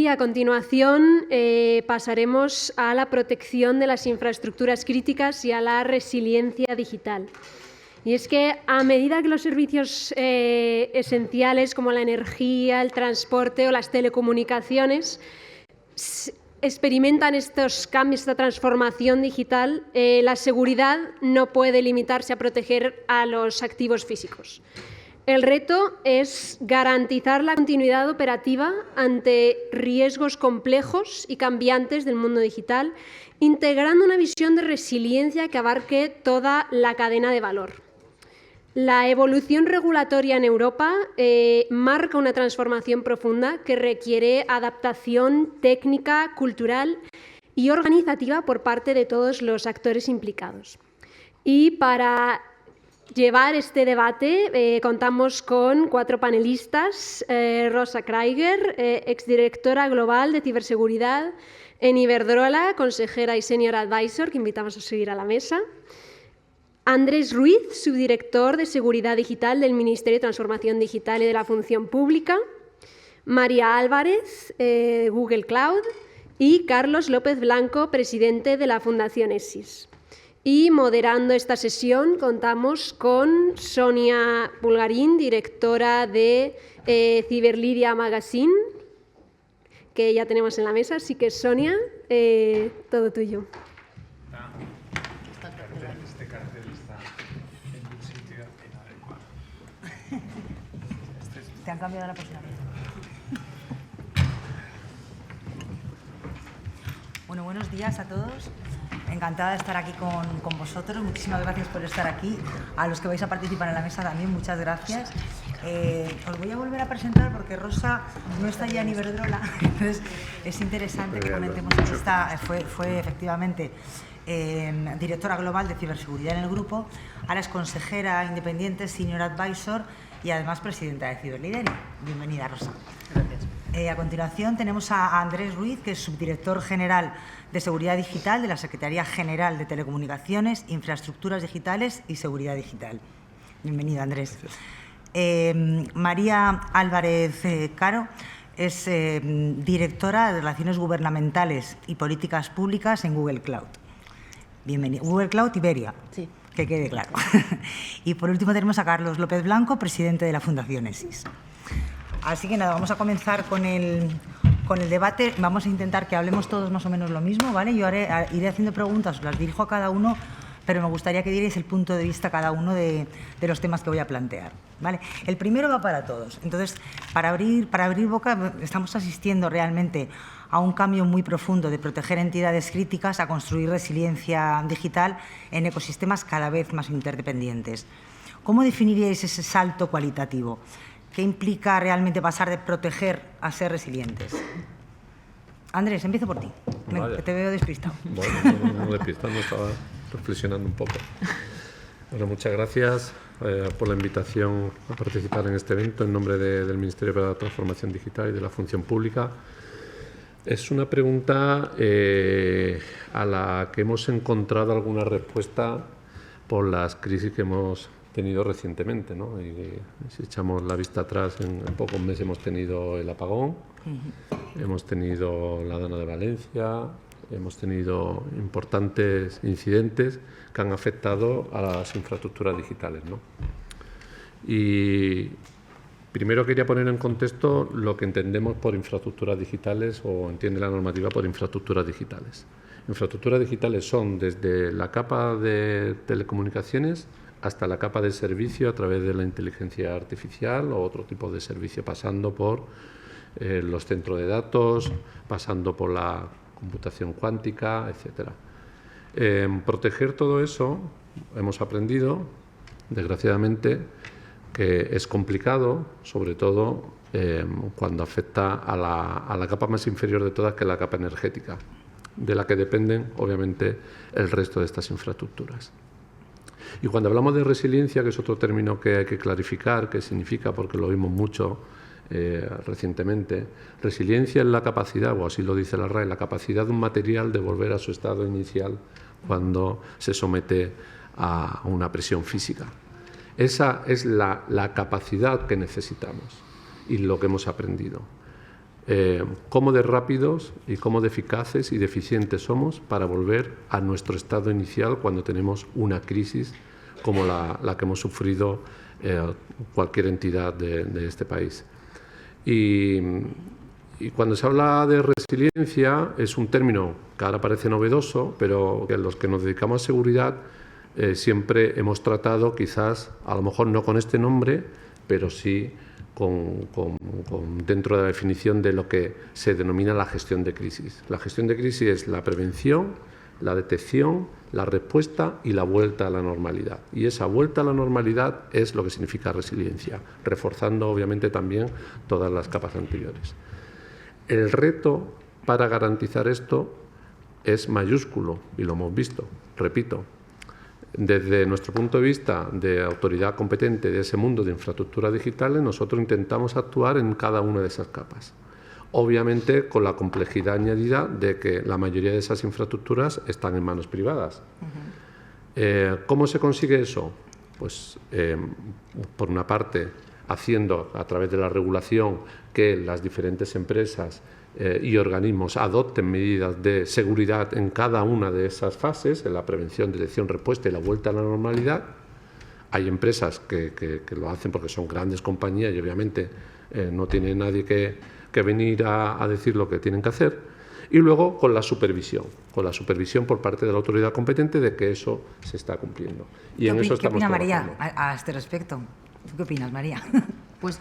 Y a continuación pasaremos a la protección de las infraestructuras críticas y a la resiliencia digital. Y es que a medida que los servicios esenciales como la energía, el transporte o las telecomunicaciones experimentan estos cambios, esta transformación digital, la seguridad no puede limitarse a proteger a los activos físicos. El reto es garantizar la continuidad operativa ante riesgos complejos y cambiantes del mundo digital, integrando una visión de resiliencia que abarque toda la cadena de valor. La evolución regulatoria en Europa marca una transformación profunda que requiere adaptación técnica, cultural y organizativa por parte de todos los actores implicados. Y para llevar este debate contamos con 4 panelistas: Rosa Kraiger, exdirectora global de ciberseguridad en Iberdrola, consejera y senior advisor, que invitamos a seguir a la mesa; Andrés Ruiz, subdirector de Seguridad Digital del Ministerio de Transformación Digital y de la Función Pública; María Álvarez, Google Cloud; y Carlos López Blanco, presidente de la Fundación ESIS. Y moderando esta sesión contamos con Sonia Bulgarín, directora de Ciberlidia Magazine, que ya tenemos en la mesa. Así que, Sonia, todo tuyo. Este cartel está en un sitio inadecuado. Te han cambiado la posición. Bueno, buenos días a todos. Encantada de estar aquí con vosotros. Muchísimas gracias por estar aquí. A los que vais a participar en la mesa también, muchas gracias. Os voy a volver a presentar porque Rosa no está ya en Iberdrola. Entonces es interesante que comentemos que fue efectivamente directora global de ciberseguridad en el grupo. Ahora es consejera independiente, senior advisor y además presidenta de Ciberlideria. Bienvenida, Rosa. Gracias. A continuación tenemos a Andrés Ruiz, que es subdirector general de Seguridad Digital de la Secretaría General de Telecomunicaciones, Infraestructuras Digitales y Seguridad Digital. Bienvenido, Andrés. María Álvarez Caro es directora de Relaciones Gubernamentales y Políticas Públicas en Google Cloud. Bienvenido. Google Cloud Iberia. Sí. Que quede claro. Y por último tenemos a Carlos López Blanco, presidente de la Fundación ESIS. Así que nada, vamos a comenzar con el debate. Vamos a intentar que hablemos todos más o menos lo mismo, ¿vale? Yo iré haciendo preguntas, las dirijo a cada uno, pero me gustaría que dierais el punto de vista cada uno de los temas que voy a plantear, ¿vale? El primero va para todos. Entonces, para abrir boca, estamos asistiendo realmente a un cambio muy profundo de proteger entidades críticas a construir resiliencia digital en ecosistemas cada vez más interdependientes. ¿Cómo definiríais ese salto cualitativo? ¿Qué implica realmente pasar de proteger a ser resilientes? Andrés, empiezo por ti. Vale. Te veo despistado. Bueno, no despistado, estaba reflexionando un poco. Bueno, muchas gracias por la invitación a participar en este evento en nombre del Ministerio para la Transformación Digital y de la Función Pública. Es una pregunta a la que hemos encontrado alguna respuesta por las crisis que hemos tenido recientemente, ¿no? Y si echamos la vista atrás, en pocos meses hemos tenido el apagón, hemos tenido la Dana de Valencia, hemos tenido importantes incidentes que han afectado a las infraestructuras digitales, ¿no? Y primero quería poner en contexto lo que entendemos por infraestructuras digitales o entiende la normativa por infraestructuras digitales. Infraestructuras digitales son desde la capa de telecomunicaciones hasta la capa de servicio a través de la inteligencia artificial o otro tipo de servicio, pasando por los centros de datos, pasando por la computación cuántica, etc. Proteger todo eso, hemos aprendido, desgraciadamente, que es complicado, sobre todo cuando afecta a la capa más inferior de todas, que es la capa energética, de la que dependen, obviamente, el resto de estas infraestructuras. Y cuando hablamos de resiliencia, que es otro término que hay que clarificar, qué significa, porque lo vimos mucho recientemente, resiliencia es la capacidad, o así lo dice la RAE, la capacidad de un material de volver a su estado inicial cuando se somete a una presión física. Esa es la capacidad que necesitamos y lo que hemos aprendido. cómo de rápidos y cómo de eficaces y de eficientes somos para volver a nuestro estado inicial cuando tenemos una crisis como la que hemos sufrido cualquier entidad de este país. Y cuando se habla de resiliencia es un término que ahora parece novedoso, pero que los que nos dedicamos a seguridad siempre hemos tratado, quizás, a lo mejor no con este nombre, pero sí dentro de la definición de lo que se denomina la gestión de crisis. La gestión de crisis es la prevención, la detección, la respuesta y la vuelta a la normalidad. Y esa vuelta a la normalidad es lo que significa resiliencia, reforzando obviamente también todas las capas anteriores. El reto para garantizar esto es mayúsculo y lo hemos visto, repito. Desde nuestro punto de vista de autoridad competente de ese mundo de infraestructuras digitales, nosotros intentamos actuar en cada una de esas capas. Obviamente con la complejidad añadida de que la mayoría de esas infraestructuras están en manos privadas. ¿Cómo se consigue eso? Pues por una parte haciendo a través de la regulación que las diferentes empresas y organismos adopten medidas de seguridad en cada una de esas fases, en la prevención, detección, respuesta y la vuelta a la normalidad. Hay empresas que lo hacen porque son grandes compañías y obviamente no tiene nadie que venir a decir lo que tienen que hacer. Y luego con la supervisión por parte de la autoridad competente de que eso se está cumpliendo. Y en eso estamos ¿Qué opina trabajando. María a este respecto? ¿Tú qué opinas, María? Pues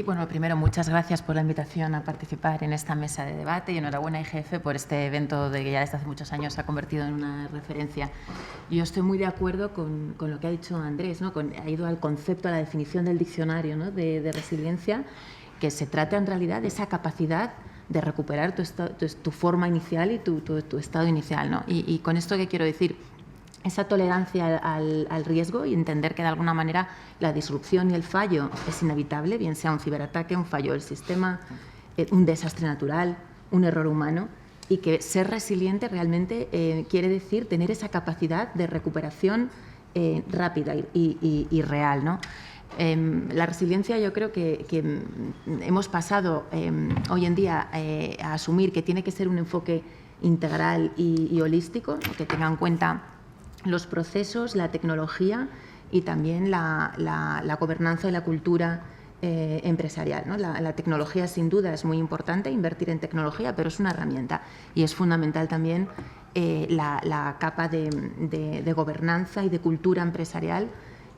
bueno, primero muchas gracias por la invitación a participar en esta mesa de debate y enhorabuena IGF por este evento de que ya desde hace muchos años se ha convertido en una referencia. Yo estoy muy de acuerdo con lo que ha dicho Andrés, ¿no? Ha ido al concepto, a la definición del diccionario, ¿no? de resiliencia, que se trata en realidad de esa capacidad de recuperar tu forma inicial y tu estado inicial, ¿no? Y con esto, ¿qué quiero decir? Esa tolerancia al riesgo y entender que de alguna manera la disrupción y el fallo es inevitable, bien sea un ciberataque, un fallo del sistema, un desastre natural, un error humano, y que ser resiliente realmente quiere decir tener esa capacidad de recuperación rápida y real, ¿no? La resiliencia, yo creo que hemos pasado hoy en día a asumir que tiene que ser un enfoque integral y holístico, ¿no? Que tenga en cuenta los procesos, la tecnología y también la gobernanza y la cultura empresarial, ¿no? La tecnología sin duda es muy importante, invertir en tecnología, pero es una herramienta y es fundamental también la capa de gobernanza y de cultura empresarial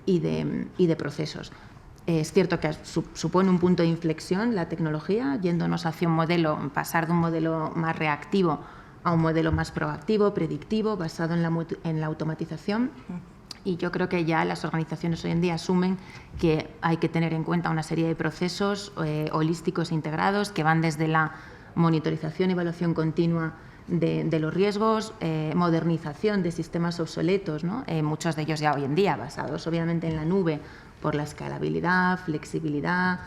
y de procesos. Es cierto que supone un punto de inflexión la tecnología, yéndonos hacia un modelo, pasar de un modelo más reactivo a un modelo más proactivo, predictivo, basado en la automatización. Y yo creo que ya las organizaciones hoy en día asumen que hay que tener en cuenta una serie de procesos holísticos e integrados que van desde la monitorización y evaluación continua de los riesgos, modernización de sistemas obsoletos, ¿no? Muchos de ellos ya hoy en día basados obviamente en la nube por la escalabilidad, flexibilidad,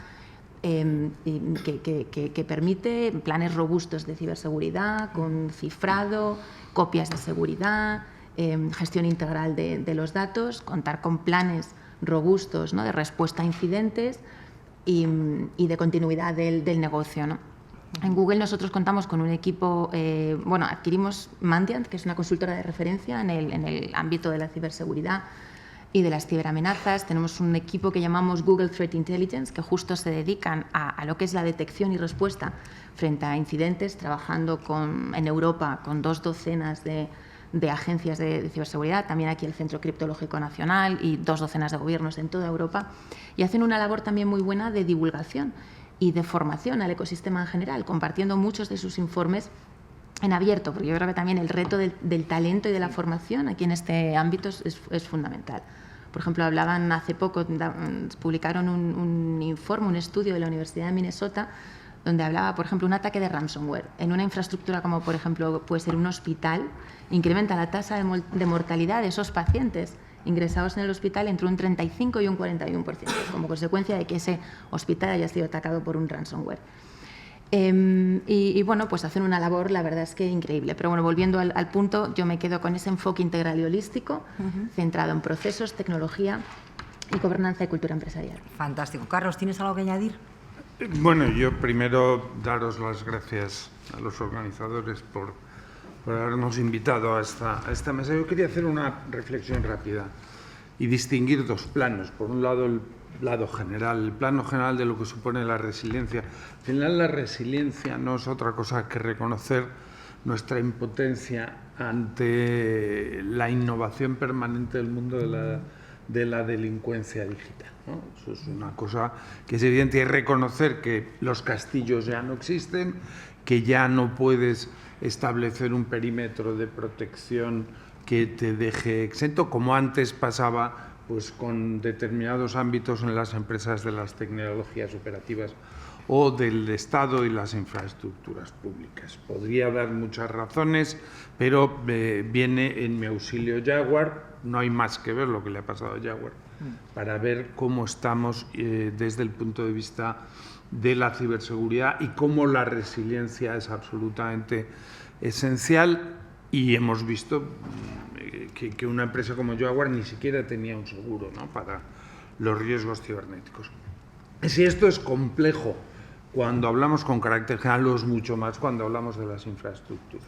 que permite planes robustos de ciberseguridad con cifrado, copias de seguridad, gestión integral de los datos, contar con planes robustos, ¿no? de respuesta a incidentes y de continuidad del negocio, ¿no? En Google nosotros contamos con un equipo, adquirimos Mandiant, que es una consultora de referencia en el ámbito de la ciberseguridad y de las ciberamenazas. Tenemos un equipo que llamamos Google Threat Intelligence, que justo se dedican a lo que es la detección y respuesta frente a incidentes, trabajando en Europa con 2 docenas de agencias de ciberseguridad, también aquí el Centro Criptológico Nacional y 2 docenas de gobiernos en toda Europa, y hacen una labor también muy buena de divulgación y de formación al ecosistema en general, compartiendo muchos de sus informes en abierto, porque yo creo que también el reto del talento y de la formación aquí en este ámbito es fundamental. Por ejemplo, hablaban hace poco, publicaron un informe, un estudio de la Universidad de Minnesota, donde hablaba, por ejemplo, un ataque de ransomware en una infraestructura como, por ejemplo, puede ser un hospital, incrementa la tasa de mortalidad de esos pacientes ingresados en el hospital entre un 35 y un 41%, como consecuencia de que ese hospital haya sido atacado por un ransomware. Bueno, pues hacen una labor, la verdad es que increíble. Pero bueno, volviendo al punto, yo me quedo con ese enfoque integral y holístico, centrado en procesos, tecnología y gobernanza y cultura empresarial. Fantástico. Carlos, ¿tienes algo que añadir? Bueno, yo primero daros las gracias a los organizadores por habernos invitado a esta mesa. Yo quería hacer una reflexión rápida y distinguir dos planos. Por un lado, el plano general de lo que supone la resiliencia. Al final, la resiliencia no es otra cosa que reconocer nuestra impotencia ante la innovación permanente del mundo de la delincuencia digital, ¿no? Eso es una cosa que es evidente, y reconocer que los castillos ya no existen, que ya no puedes establecer un perímetro de protección que te deje exento, como antes pasaba pues, con determinados ámbitos en las empresas de las tecnologías operativas o del Estado y las infraestructuras públicas. Podría dar muchas razones, pero viene en mi auxilio Jaguar. No hay más que ver lo que le ha pasado a Jaguar para ver cómo estamos desde el punto de vista de la ciberseguridad y cómo la resiliencia es absolutamente esencial. Y hemos visto que una empresa como Jaguar ni siquiera tenía un seguro, ¿no?, para los riesgos cibernéticos. Si esto es complejo cuando hablamos con carácter general, lo es mucho más cuando hablamos de las infraestructuras.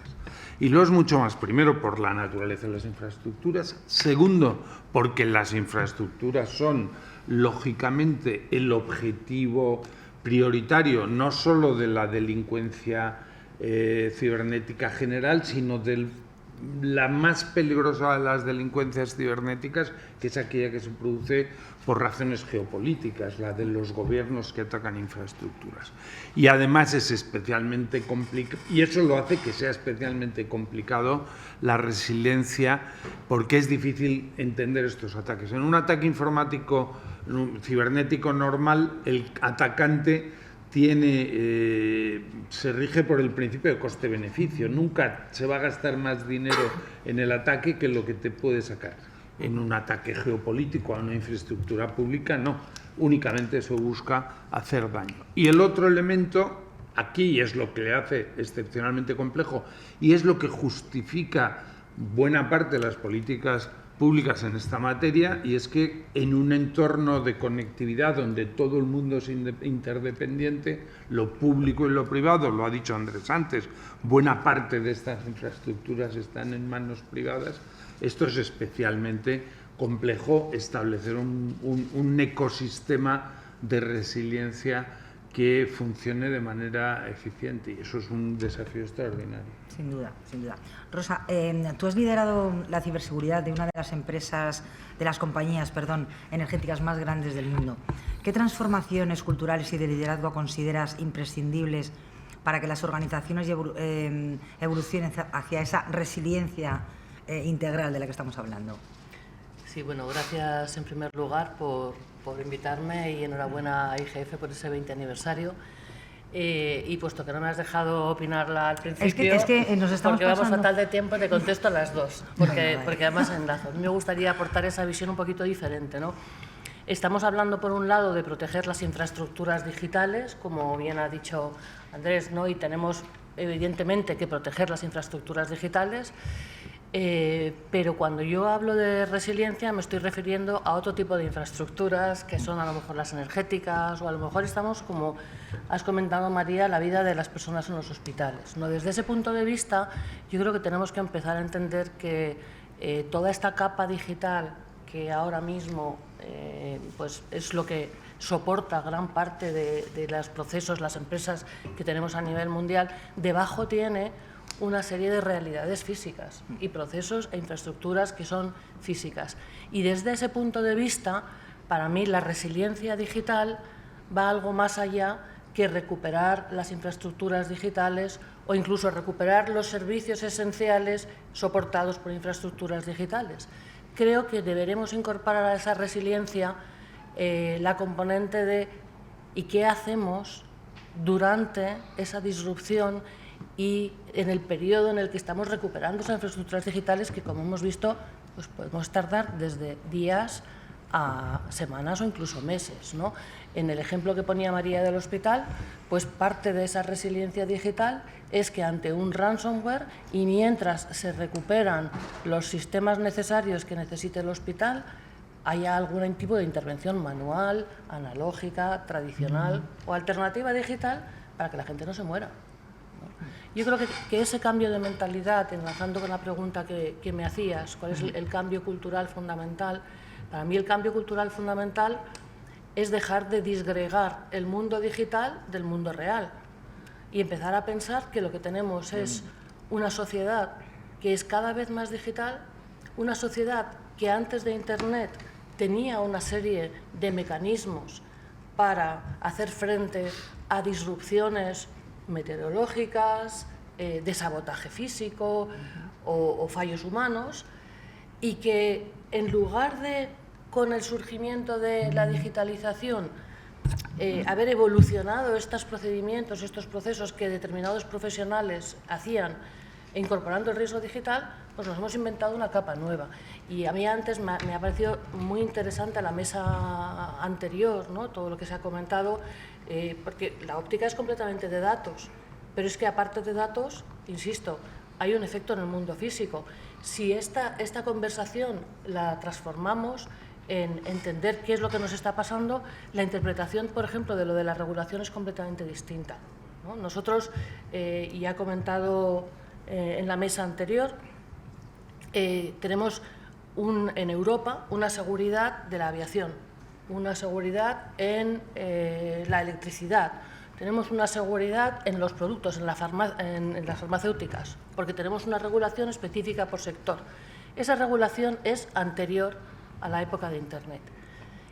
Y lo es mucho más, primero, por la naturaleza de las infraestructuras. Segundo, porque las infraestructuras son, lógicamente, el objetivo prioritario, no solo de la delincuencia cibernética general, sino de la más peligrosa de las delincuencias cibernéticas, que es aquella que se produce por razones geopolíticas, la de los gobiernos que atacan infraestructuras. Y además es especialmente complicado, y eso lo hace que sea especialmente complicado la resiliencia, porque es difícil entender estos ataques. En un ataque informático cibernético normal, el atacante se rige por el principio de coste-beneficio. Nunca se va a gastar más dinero en el ataque que lo que te puede sacar. En un ataque geopolítico a una infraestructura pública, no. Únicamente se busca hacer daño. Y el otro elemento, aquí es lo que le hace excepcionalmente complejo y es lo que justifica buena parte de las políticas públicas en esta materia, y es que en un entorno de conectividad donde todo el mundo es interdependiente, lo público y lo privado, lo ha dicho Andrés antes, buena parte de estas infraestructuras están en manos privadas. Esto es especialmente complejo, establecer un ecosistema de resiliencia que funcione de manera eficiente, y eso es un desafío extraordinario. Sin duda, sin duda. Rosa, tú has liderado la ciberseguridad de una de las compañías energéticas más grandes del mundo. ¿Qué transformaciones culturales y de liderazgo consideras imprescindibles para que las organizaciones evolucionen hacia esa resiliencia integral de la que estamos hablando? Sí, bueno, gracias en primer lugar por invitarme, y enhorabuena a IGF por ese 20 aniversario. Y puesto que no me has dejado opinarla al principio, es que nos estamos porque pasando. vamos fatal de tiempo, te contesto a las dos, porque además enlazo. A mí me gustaría aportar esa visión un poquito diferente, ¿no? Estamos hablando, por un lado, de proteger las infraestructuras digitales, como bien ha dicho Andrés, ¿no? Y tenemos, evidentemente, que proteger las infraestructuras digitales. Pero cuando yo hablo de resiliencia me estoy refiriendo a otro tipo de infraestructuras, que son a lo mejor las energéticas, o a lo mejor estamos, como has comentado, María, la vida de las personas en los hospitales, ¿no? Desde ese punto de vista, yo creo que tenemos que empezar a entender que toda esta capa digital que ahora mismo pues es lo que soporta gran parte de los procesos, las empresas que tenemos a nivel mundial, debajo tiene una serie de realidades físicas y procesos e infraestructuras que son físicas. Y desde ese punto de vista, para mí la resiliencia digital va algo más allá que recuperar las infraestructuras digitales o incluso recuperar los servicios esenciales soportados por infraestructuras digitales. Creo que deberemos incorporar a esa resiliencia la componente de ¿y qué hacemos durante esa disrupción y en el periodo en el que estamos recuperando esas infraestructuras digitales que, como hemos visto, pues podemos tardar desde días a semanas o incluso meses, ¿no? En el ejemplo que ponía María del hospital, pues parte de esa resiliencia digital es que ante un ransomware, y mientras se recuperan los sistemas necesarios que necesite el hospital, haya algún tipo de intervención manual, analógica, tradicional o alternativa digital para que la gente no se muera. Yo creo que ese cambio de mentalidad, enlazando con la pregunta que me hacías, ¿cuál es el cambio cultural fundamental? Para mí el cambio cultural fundamental es dejar de disgregar el mundo digital del mundo real y empezar a pensar que lo que tenemos es una sociedad que es cada vez más digital, una sociedad que antes de Internet tenía una serie de mecanismos para hacer frente a disrupciones meteorológicas, de sabotaje físico o fallos humanos, y que en lugar de, con el surgimiento de la digitalización, haber evolucionado estos procedimientos, estos procesos que determinados profesionales hacían, incorporando el riesgo digital, pues nos hemos inventado una capa nueva. Y a mí antes me ha parecido muy interesante la mesa anterior, ¿no? Todo lo que se ha comentado, porque la óptica es completamente de datos, pero es que aparte de datos, insisto, hay un efecto en el mundo físico. Si esta conversación la transformamos en entender qué es lo que nos está pasando, la interpretación, por ejemplo, de lo de la regulación es completamente distinta, ¿no? Nosotros, y ha comentado en la mesa anterior, tenemos en Europa una seguridad de la aviación, una seguridad en la electricidad, tenemos una seguridad en los productos, en las farmacéuticas, porque tenemos una regulación específica por sector. Esa regulación es anterior a la época de Internet.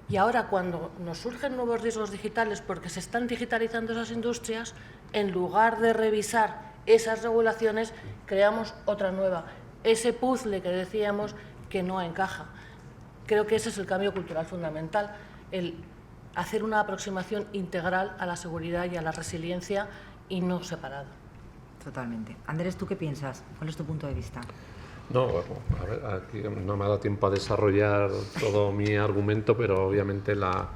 Y ahora, cuando nos surgen nuevos riesgos digitales porque se están digitalizando esas industrias, en lugar de revisar esas regulaciones, creamos otra nueva. Ese puzzle que decíamos que no encaja. Creo que ese es el cambio cultural fundamental, el hacer una aproximación integral a la seguridad y a la resiliencia y no separada. Totalmente. Andrés, ¿tú qué piensas? ¿Cuál es tu punto de vista? No, bueno, a ver, aquí no me ha dado tiempo a desarrollar todo mi argumento, pero obviamente la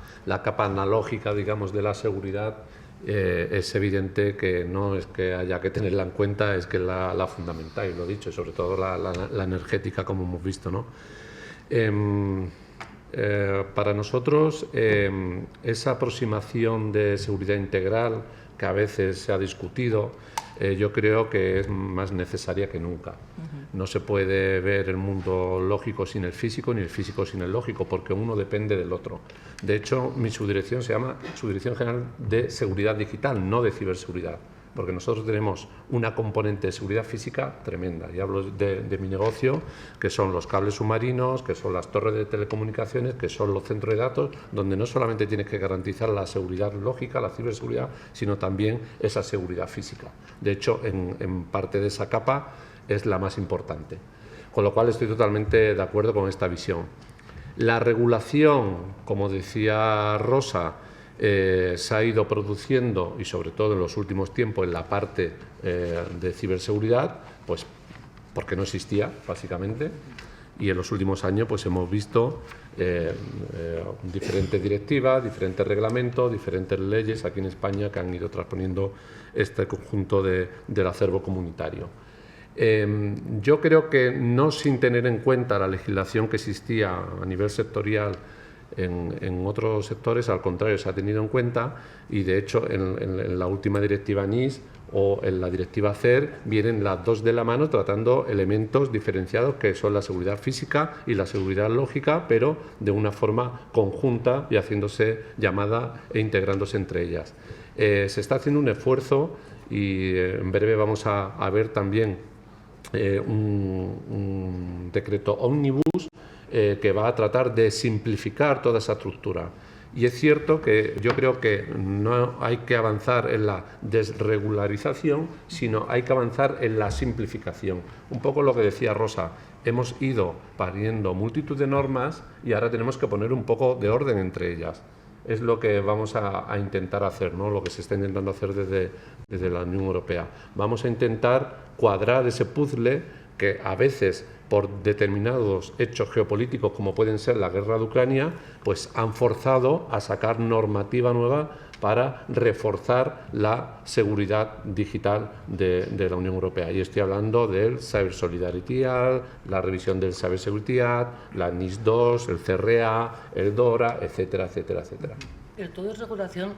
capa analógica, digamos, de la seguridad es evidente que no es que haya que tenerla en cuenta, es que la fundamental, y lo he dicho, y sobre todo la energética, como hemos visto, ¿no? Para nosotros, esa aproximación de seguridad integral que a veces se ha discutido, yo creo que es más necesaria que nunca. No se puede ver el mundo lógico sin el físico, ni el físico sin el lógico, porque uno depende del otro. De hecho, mi subdirección se llama Subdirección General de Seguridad Digital, no de Ciberseguridad, porque nosotros tenemos una componente de seguridad física tremenda. Y hablo de mi negocio, que son los cables submarinos, que son las torres de telecomunicaciones, que son los centros de datos, donde no solamente tienes que garantizar la seguridad lógica, la ciberseguridad, sino también esa seguridad física. De hecho, en parte de esa capa es la más importante. Con lo cual estoy totalmente de acuerdo con esta visión. La regulación, como decía Rosa, se ha ido produciendo, y sobre todo en los últimos tiempos en la parte de ciberseguridad, pues porque no existía, básicamente, y en los últimos años pues hemos visto diferentes directivas, diferentes reglamentos, diferentes leyes aquí en España que han ido transponiendo este conjunto del acervo comunitario. Yo creo que no sin tener en cuenta la legislación que existía a nivel sectorial en otros sectores, al contrario, se ha tenido en cuenta, y de hecho en la última directiva NIS o en la directiva CER vienen las dos de la mano tratando elementos diferenciados que son la seguridad física y la seguridad lógica, pero de una forma conjunta y haciéndose llamada e integrándose entre ellas. Se está haciendo un esfuerzo y en breve vamos a ver también un decreto ómnibus que va a tratar de simplificar toda esa estructura. Y es cierto que yo creo que no hay que avanzar en la desregularización, sino hay que avanzar en la simplificación. Un poco lo que decía Rosa, hemos ido pariendo multitud de normas y ahora tenemos que poner un poco de orden entre ellas. Es lo que vamos a intentar hacer, ¿no? Lo que se está intentando hacer desde la Unión Europea. Vamos a intentar cuadrar ese puzzle que a veces por determinados hechos geopolíticos como pueden ser la guerra de Ucrania, pues han forzado a sacar normativa nueva para reforzar la seguridad digital de la Unión Europea. Y estoy hablando del Cyber Solidarity Act, la revisión del Cyber Security Act, la NIS 2, el CRA, el DORA, etcétera, etcétera, etcétera. Pero todo es regulación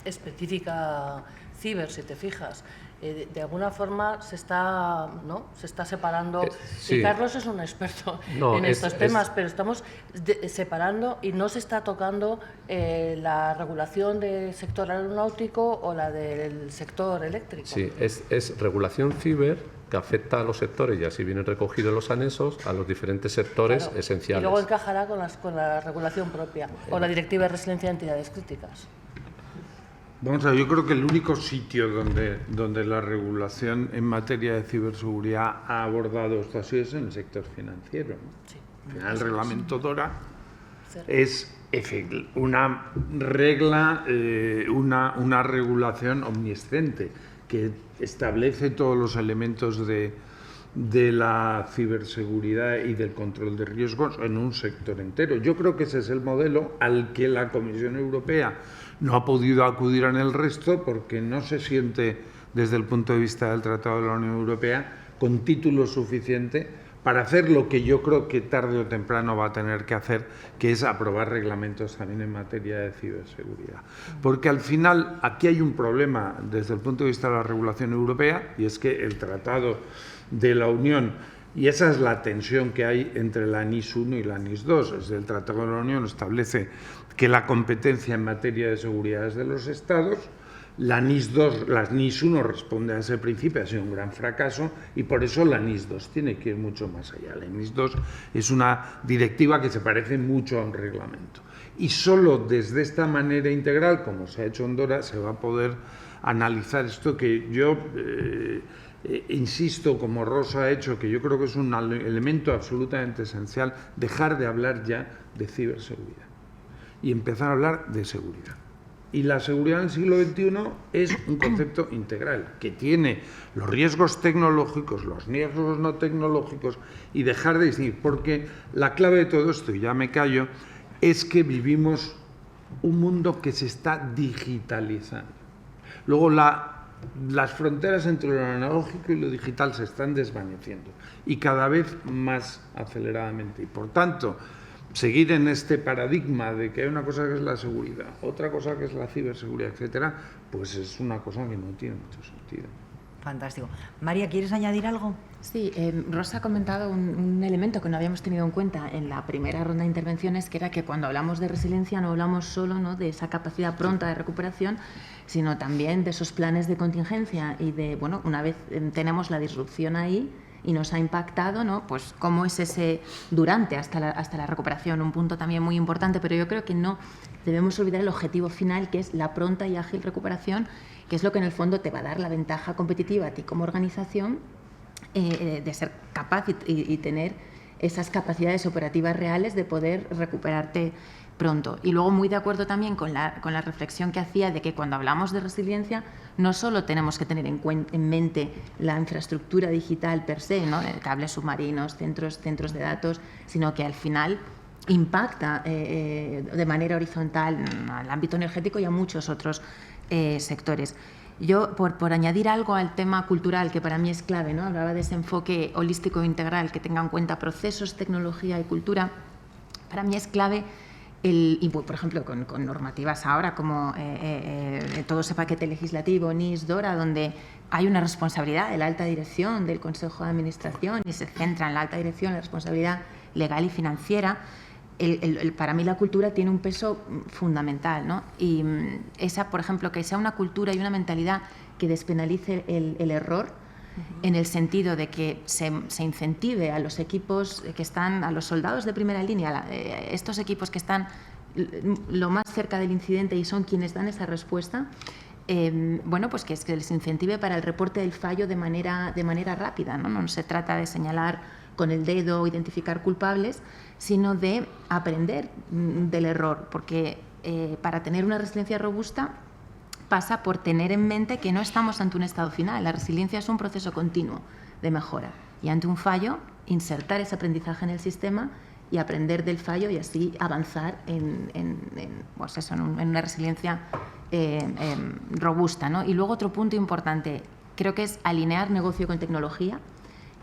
específica ciber, si te fijas. De alguna forma se está separando, sí. Y Carlos es un experto en estos temas, pero estamos separando y no se está tocando la regulación del sector aeronáutico o la del sector eléctrico. Sí, es regulación ciber que afecta a los sectores, y así viene recogido en los anexos, a los diferentes sectores Claro. esenciales. Y luego encajará con la regulación propia o la Directiva de Resiliencia de Entidades Críticas. Vamos a ver, yo creo que el único sitio donde la regulación en materia de ciberseguridad ha abordado esto así es en el sector financiero, ¿no? Sí. Al final, el reglamento DORA Sí. es una regla, una regulación omnisciente que establece todos los elementos de la ciberseguridad y del control de riesgos en un sector entero. Yo creo que ese es el modelo al que la Comisión Europea no ha podido acudir en el resto porque no se siente, desde el punto de vista del Tratado de la Unión Europea, con título suficiente para hacer lo que yo creo que tarde o temprano va a tener que hacer, que es aprobar reglamentos también en materia de ciberseguridad. Porque al final aquí hay un problema desde el punto de vista de la regulación europea, y es que el Tratado de la Unión, y esa es la tensión que hay entre la NIS 1 y la NIS 2, es el Tratado de la Unión establece que la competencia en materia de seguridad es de los Estados. La NIS 1 responde a ese principio, ha sido un gran fracaso y por eso la NIS 2 tiene que ir mucho más allá. La NIS 2 es una directiva que se parece mucho a un reglamento. Y solo desde esta manera integral, como se ha hecho en DORA, se va a poder analizar esto que yo insisto, como Rosa ha hecho, que yo creo que es un elemento absolutamente esencial, dejar de hablar ya de ciberseguridad y empezar a hablar de seguridad. Y la seguridad en el siglo XXI es un concepto integral, que tiene los riesgos tecnológicos, los riesgos no tecnológicos, y dejar de distinguir, porque la clave de todo esto, y ya me callo, es que vivimos un mundo que se está digitalizando. Luego las fronteras entre lo analógico y lo digital se están desvaneciendo, y cada vez más aceleradamente. Y por tanto, seguir en este paradigma de que hay una cosa que es la seguridad, otra cosa que es la ciberseguridad, etcétera, pues es una cosa que no tiene mucho sentido. Fantástico. María, ¿quieres añadir algo? Sí, Rosa ha comentado un elemento que no habíamos tenido en cuenta en la primera ronda de intervenciones, que era que cuando hablamos de resiliencia no hablamos solo, ¿no?, de esa capacidad pronta de recuperación, sino también de esos planes de contingencia y de, bueno, una vez tenemos la disrupción ahí y nos ha impactado, ¿no?, pues cómo es ese durante hasta la recuperación, un punto también muy importante, pero yo creo que no debemos olvidar el objetivo final, que es la pronta y ágil recuperación, que es lo que en el fondo te va a dar la ventaja competitiva a ti como organización de ser capaz y tener esas capacidades operativas reales de poder recuperarte pronto. Y luego muy de acuerdo también con la reflexión que hacía de que cuando hablamos de resiliencia no solo tenemos que tener en mente la infraestructura digital per se, ¿no?, cables submarinos, centros de datos, sino que al final impacta de manera horizontal al ámbito energético y a muchos otros sectores. Yo, por añadir algo al tema cultural, que para mí es clave, ¿no?, hablaba de ese enfoque holístico e integral que tenga en cuenta procesos, tecnología y cultura. Para mí es clave y por ejemplo con normativas ahora como todo ese paquete legislativo NIS, DORA, donde hay una responsabilidad de la alta dirección del Consejo de Administración y se centra en la alta dirección, la responsabilidad legal y financiera. Para mí la cultura tiene un peso fundamental, ¿no? Y esa, por ejemplo, que sea una cultura y una mentalidad que despenalice el error, en el sentido de que se incentive a los equipos que están, a los soldados de primera línea, estos equipos que están lo más cerca del incidente y son quienes dan esa respuesta, bueno, pues que les incentive para el reporte del fallo de manera rápida, ¿no? No se trata de señalar con el dedo o identificar culpables, sino de aprender del error, porque para tener una resiliencia robusta pasa por tener en mente que no estamos ante un estado final. La resiliencia es un proceso continuo de mejora y ante un fallo insertar ese aprendizaje en el sistema y aprender del fallo y así avanzar en una resiliencia robusta, ¿no? Y luego otro punto importante, creo que es alinear negocio con tecnología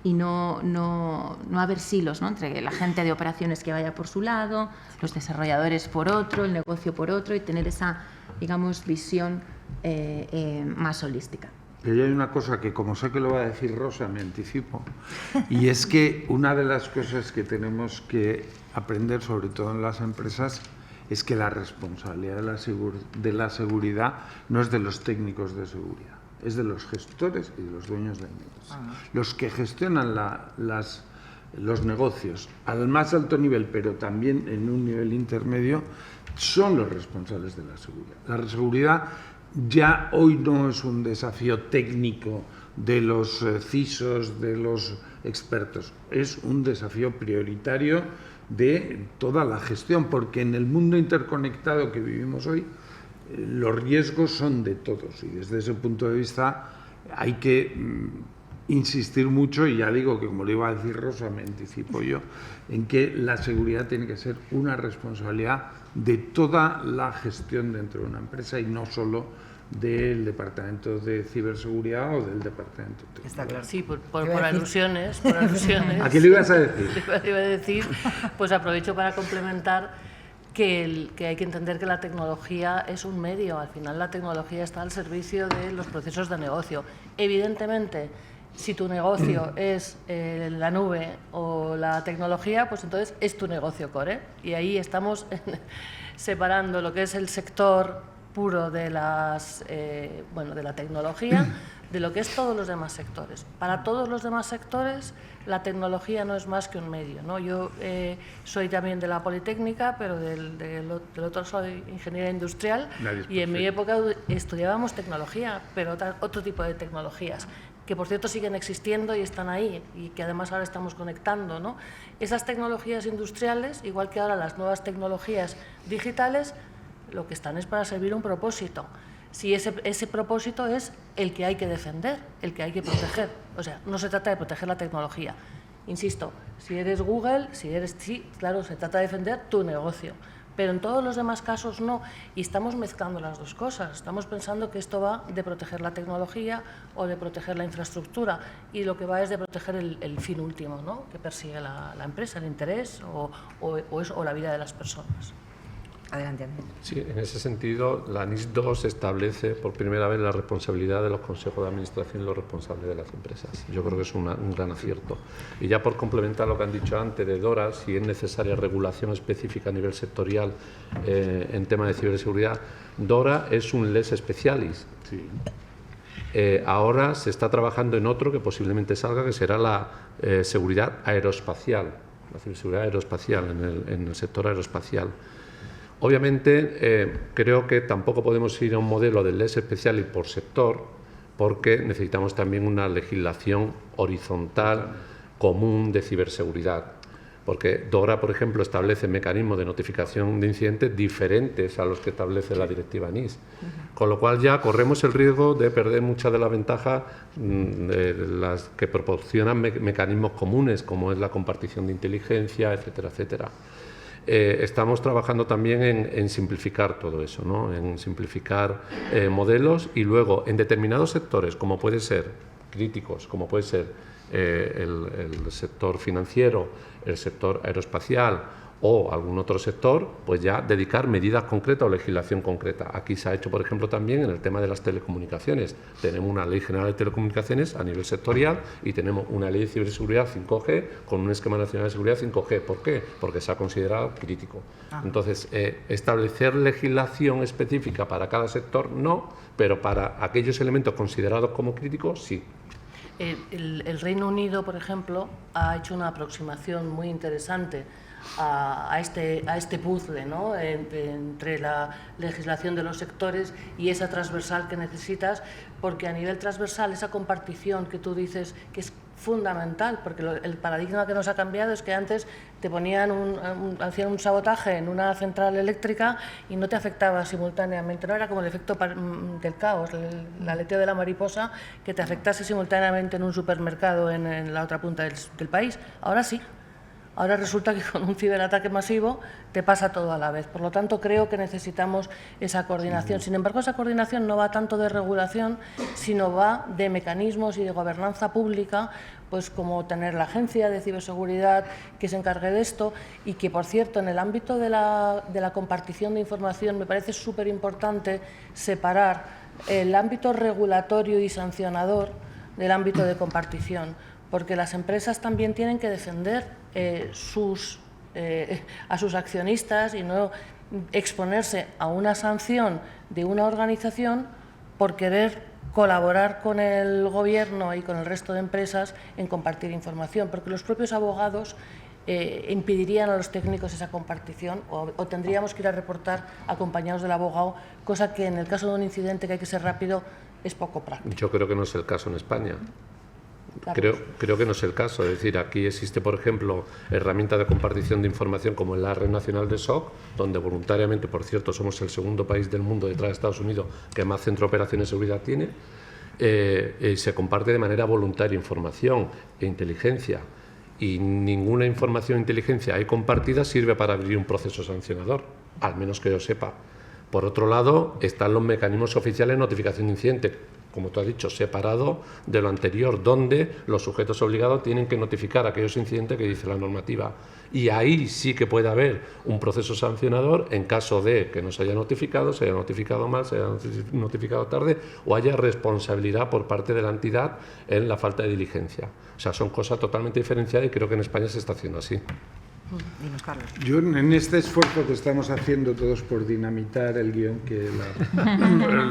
y no haber silos, ¿no? Entre la gente de operaciones que vaya por su lado, los desarrolladores por otro, el negocio por otro, y tener esa, digamos, visión más holística. Pero hay una cosa que, como sé que lo va a decir Rosa, me anticipo, y es que una de las cosas que tenemos que aprender, sobre todo en las empresas, es que la responsabilidad de la seguridad no es de los técnicos de seguridad, es de los gestores y de los dueños del negocio. Los que gestionan los negocios al más alto nivel, pero también en un nivel intermedio, son los responsables de la seguridad. La seguridad ya hoy no es un desafío técnico de los CISOs, de los expertos, es un desafío prioritario de toda la gestión, porque en el mundo interconectado que vivimos hoy, los riesgos son de todos y desde ese punto de vista hay que insistir mucho, y ya digo que, como le iba a decir Rosa, me anticipo yo, en que la seguridad tiene que ser una responsabilidad de toda la gestión dentro de una empresa y no solo del departamento de ciberseguridad o del departamento técnico. Está claro. Sí, por alusiones. ¿A qué le ibas a decir? Le iba a decir, pues aprovecho para complementar que hay que entender que la tecnología es un medio. Al final la tecnología está al servicio de los procesos de negocio. Evidentemente, si tu negocio es la nube o la tecnología, pues entonces es tu negocio core. Y ahí estamos separando lo que es el sector puro de de la tecnología de lo que es todos los demás sectores. Para todos los demás sectores la tecnología no es más que un medio, ¿no? Yo soy también de la Politécnica, pero del otro soy ingeniera industrial, y en mi época estudiábamos tecnología, pero otro tipo de tecnologías, que por cierto siguen existiendo y están ahí, y que además ahora estamos conectando, ¿no? Esas tecnologías industriales, igual que ahora las nuevas tecnologías digitales, lo que están es para servir un propósito. Si ese propósito es el que hay que defender, el que hay que proteger. O sea, no se trata de proteger la tecnología. Insisto, si eres Google, sí, claro, se trata de defender tu negocio. Pero en todos los demás casos no. Y estamos mezclando las dos cosas. Estamos pensando que esto va de proteger la tecnología o de proteger la infraestructura. Y lo que va es de proteger el fin último, ¿no? Que persigue la empresa, el interés o la vida de las personas. Adelante, Andrés. Sí, en ese sentido, la NIS 2 establece por primera vez la responsabilidad de los consejos de administración y los responsables de las empresas. Yo creo que es un gran acierto. Y ya por complementar lo que han dicho antes de DORA, si es necesaria regulación específica a nivel sectorial en tema de ciberseguridad, DORA es un lex specialis. Sí. Ahora se está trabajando en otro que posiblemente salga, que será la seguridad aeroespacial, la ciberseguridad aeroespacial en el sector aeroespacial. Obviamente, creo que tampoco podemos ir a un modelo del lex specialis por sector, porque necesitamos también una legislación horizontal común de ciberseguridad. Porque DORA, por ejemplo, establece mecanismos de notificación de incidentes diferentes a los que establece la directiva NIS. Con lo cual ya corremos el riesgo de perder muchas de las ventajas de las que proporcionan mecanismos comunes, como es la compartición de inteligencia, etcétera, etcétera. Estamos trabajando también en simplificar todo eso, ¿no? En simplificar modelos, y luego en determinados sectores, como puede ser críticos, como puede ser el sector financiero, el sector aeroespacial o algún otro sector, pues ya dedicar medidas concretas o legislación concreta. Aquí se ha hecho, por ejemplo, también en el tema de las telecomunicaciones. Tenemos una Ley General de Telecomunicaciones a nivel sectorial y tenemos una Ley de Ciberseguridad 5G con un esquema nacional de seguridad 5G. ¿Por qué? Porque se ha considerado crítico. Entonces, establecer legislación específica para cada sector no, pero para aquellos elementos considerados como críticos sí. El Reino Unido, por ejemplo, ha hecho una aproximación muy interesante a este puzzle, ¿no? entre la legislación de los sectores y esa transversal que necesitas, porque a nivel transversal esa compartición que tú dices que es fundamental, porque el paradigma que nos ha cambiado es que antes te ponían hacían un sabotaje en una central eléctrica y no te afectaba simultáneamente, no era como el efecto del caos, el aleteo de la mariposa, que te afectase simultáneamente en un supermercado en la otra punta del país. Ahora sí. Ahora resulta que con un ciberataque masivo te pasa todo a la vez. Por lo tanto, creo que necesitamos esa coordinación. Sin embargo, esa coordinación no va tanto de regulación, sino va de mecanismos y de gobernanza pública, pues como tener la agencia de ciberseguridad que se encargue de esto y que, por cierto, en el ámbito de la compartición de información me parece súper importante separar el ámbito regulatorio y sancionador del ámbito de compartición, porque las empresas también tienen que defender a sus accionistas y no exponerse a una sanción de una organización por querer colaborar con el Gobierno y con el resto de empresas en compartir información, porque los propios abogados impedirían a los técnicos esa compartición o tendríamos que ir a reportar acompañados del abogado, cosa que en el caso de un incidente que hay que ser rápido es poco práctico. Yo creo que no es el caso en España. Creo que no es el caso. Es decir, aquí existe, por ejemplo, herramientas de compartición de información como la Red Nacional de SOC, donde voluntariamente, por cierto, somos el segundo país del mundo detrás de Estados Unidos que más centro de operaciones de seguridad tiene. Se comparte de manera voluntaria información e inteligencia, y ninguna información e inteligencia ahí compartida sirve para abrir un proceso sancionador, al menos que yo sepa. Por otro lado, están los mecanismos oficiales de notificación de incidente, como tú has dicho, separado de lo anterior, donde los sujetos obligados tienen que notificar aquellos incidentes que dice la normativa. Y ahí sí que puede haber un proceso sancionador en caso de que no se haya notificado mal, se haya notificado tarde o haya responsabilidad por parte de la entidad en la falta de diligencia. O sea, son cosas totalmente diferenciadas y creo que en España se está haciendo así. Dinos, Carlos. Yo, en este esfuerzo que estamos haciendo todos por dinamitar el guión que